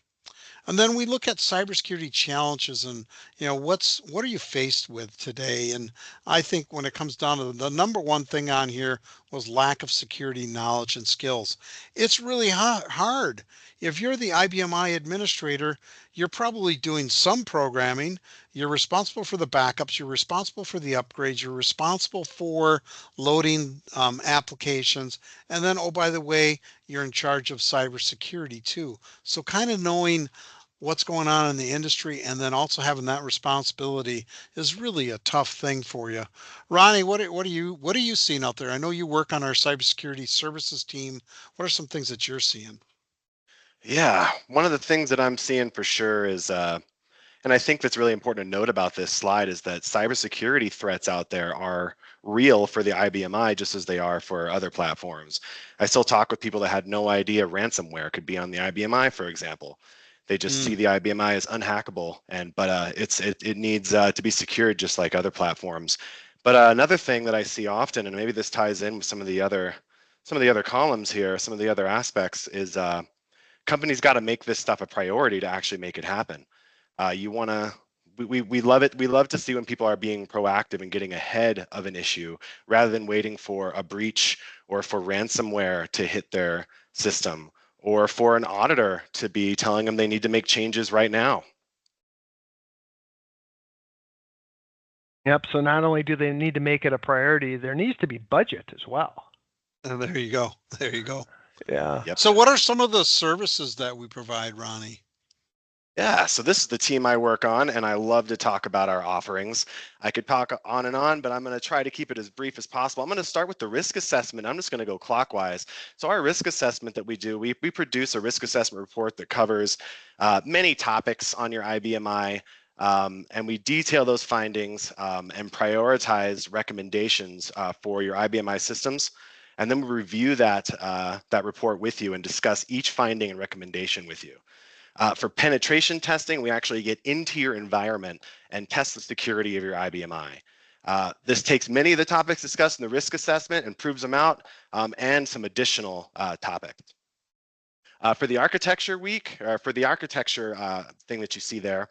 And then we look at cybersecurity challenges and, what are you faced with today? And I think when it comes down to the number one thing on here was lack of security knowledge and skills. It's really hard. If you're the IBMI administrator, you're probably doing some programming. You're responsible for the backups. You're responsible for the upgrades. You're responsible for loading applications. And then, oh, by the way, you're in charge of cybersecurity too. So kind of knowing what's going on in the industry and then also having that responsibility is really a tough thing for you. Ronnie, what are you seeing out there? I know you work on our cybersecurity services team. What are some things that you're seeing? Yeah, one of the things that I'm seeing for sure is, and I think that's really important to note about this slide, is that cybersecurity threats out there are real for the IBMI just as they are for other platforms. I still talk with people that had no idea ransomware could be on the IBMI, for example. They just see the IBMI as unhackable, but it needs to be secured just like other platforms. But another thing that I see often, and maybe this ties in with some of the other columns here, some of the other aspects, is companies got to make this stuff a priority to actually make it happen. We love it. We love to see when people are being proactive and getting ahead of an issue rather than waiting for a breach or for ransomware to hit their system or for an auditor to be telling them they need to make changes right now. Yep. So not only do they need to make it a priority, there needs to be budget as well. And there you go. There you go. Yeah. Yep. So what are some of the services that we provide, Ronnie? Yeah, so this is the team I work on, and I love to talk about our offerings. I could talk on and on, but I'm going to try to keep it as brief as possible. I'm going to start with the risk assessment. I'm just going to go clockwise. So our risk assessment that we do, we produce a risk assessment report that covers many topics on your IBMI, and we detail those findings and prioritize recommendations for your IBMI systems. And then we review that report with you and discuss each finding and recommendation with you. For penetration testing, we actually get into your environment and test the security of your IBMI. This takes many of the topics discussed in the risk assessment and proves them out, and some additional topics. For the architecture week, or for the architecture thing that you see there,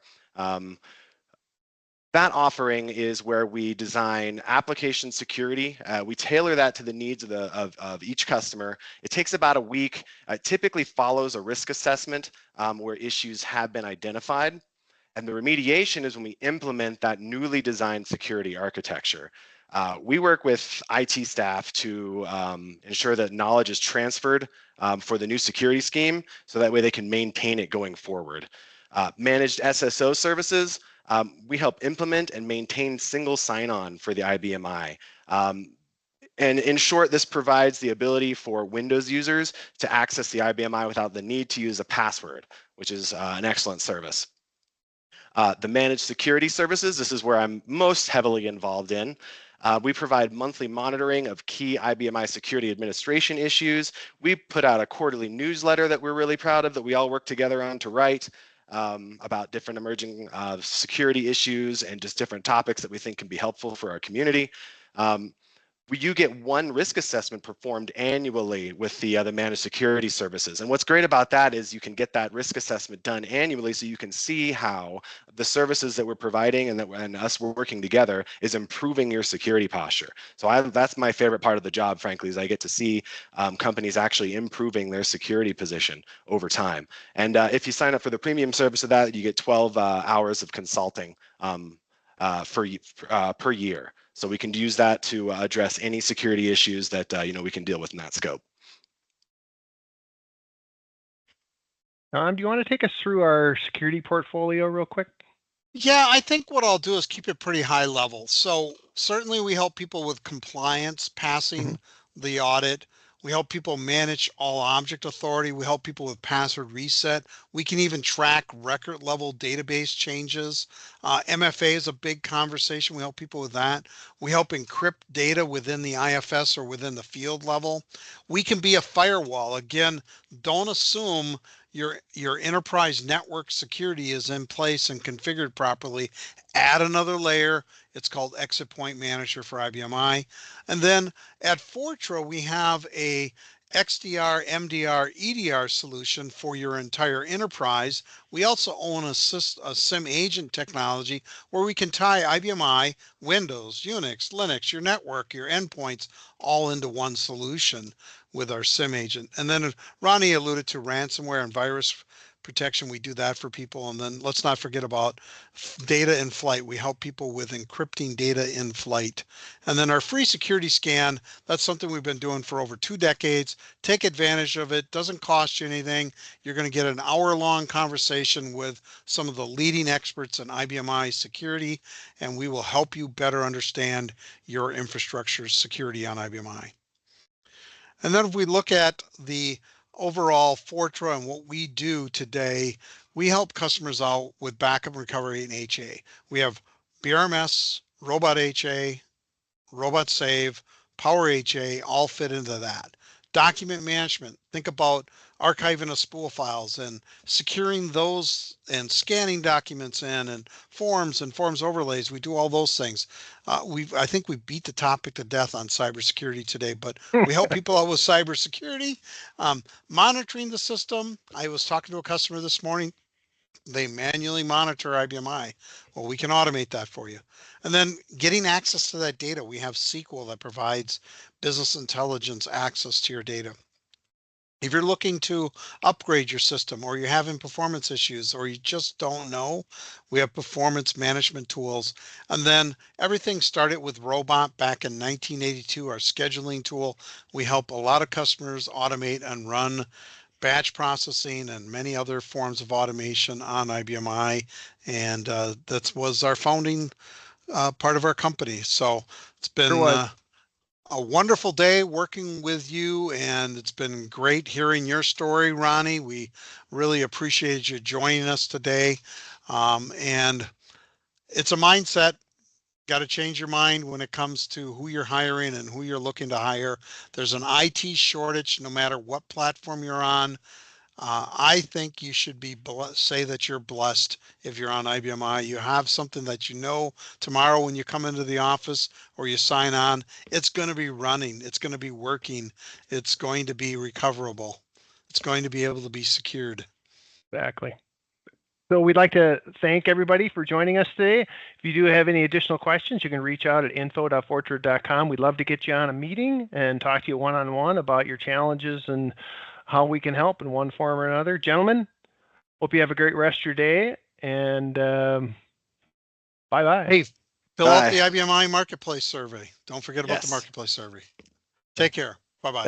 that offering is where we design application security. We tailor that to the needs of each customer. It takes about a week. It typically follows a risk assessment where issues have been identified. And the remediation is when we implement that newly designed security architecture. We work with IT staff to ensure that knowledge is transferred for the new security scheme, so that way they can maintain it going forward. Managed SSO services, we help implement and maintain single sign-on for the IBMI. And in short, this provides the ability for Windows users to access the IBMI without the need to use a password, which is an excellent service. The managed security services, this is where I'm most heavily involved in. We provide monthly monitoring of key IBMI security administration issues. We put out a quarterly newsletter that we're really proud of, that we all work together on to write. About different emerging security issues and just different topics that we think can be helpful for our community. You get one risk assessment performed annually with the managed security services. And what's great about that is you can get that risk assessment done annually, so you can see how the services that we're providing and us working together is improving your security posture. So that's my favorite part of the job, frankly, is I get to see companies actually improving their security position over time. And if you sign up for the premium service of that, you get 12 hours of consulting per year. So we can use that to address any security issues that we can deal with in that scope. Do you want to take us through our security portfolio real quick? Yeah, I think what I'll do is keep it pretty high level. So certainly we help people with compliance, passing the audit. We help people manage all object authority. We help people with password reset. We can even track record level database changes. MFA is a big conversation. We help people with that. We help encrypt data within the IFS or within the field level. We can be a firewall. Again, don't assume your enterprise network security is in place and configured properly. Add another layer. It's called Exit Point Manager for IBMI. And then at Fortra, we have a XDR, MDR, EDR solution for your entire enterprise. We also own a SIM agent technology where we can tie IBMI, Windows, Unix, Linux, your network, your endpoints, all into one solution with our SIM agent. And then Ronnie alluded to ransomware and virus protection. We do that for people. And then let's not forget about data in flight. We help people with encrypting data in flight. And then our free security scan, that's something we've been doing for over 2 decades. Take advantage of it. Doesn't cost you anything. You're going to get an hour-long conversation with some of the leading experts in IBMI security, and we will help you better understand your infrastructure security on IBMI. And then if we look at the overall Fortra and what we do today, we help customers out with backup recovery and HA. We have BRMS, Robot HA, Robot Save, Power HA, all fit into that. Document management, think about archiving of spool files and securing those and scanning documents in and forms overlays. We do all those things. I think we beat the topic to death on cybersecurity today, but we help people out with cybersecurity. Monitoring the system. I was talking to a customer this morning. They manually monitor IBMI. Well, we can automate that for you. And then getting access to that data. We have SQL that provides business intelligence access to your data. If you're looking to upgrade your system, or you're having performance issues, or you just don't know, we have performance management tools. And then everything started with Robot back in 1982, our scheduling tool. We help a lot of customers automate and run batch processing and many other forms of automation on IBMI. And that was our founding part of our company. So it's been a wonderful day working with you, and it's been great hearing your story, Ronnie. We really appreciate you joining us today. And it's a mindset. Got to change your mind when it comes to who you're hiring and who you're looking to hire. There's an IT shortage no matter what platform you're on. I think you should be say that you're blessed if you're on IBMI. You have something that you know tomorrow when you come into the office or you sign on, it's going to be running, it's going to be working, it's going to be recoverable, it's going to be able to be secured. Exactly. So we'd like to thank everybody for joining us today. If you do have any additional questions, you can reach out at info.fortra.com. We'd love to get you on a meeting and talk to you one-on-one about your challenges and how we can help in one form or another. Gentlemen, hope you have a great rest of your day, and bye-bye. Hey, fill out the IBMI Marketplace survey. Don't forget about the Marketplace survey. Take care. Bye-bye.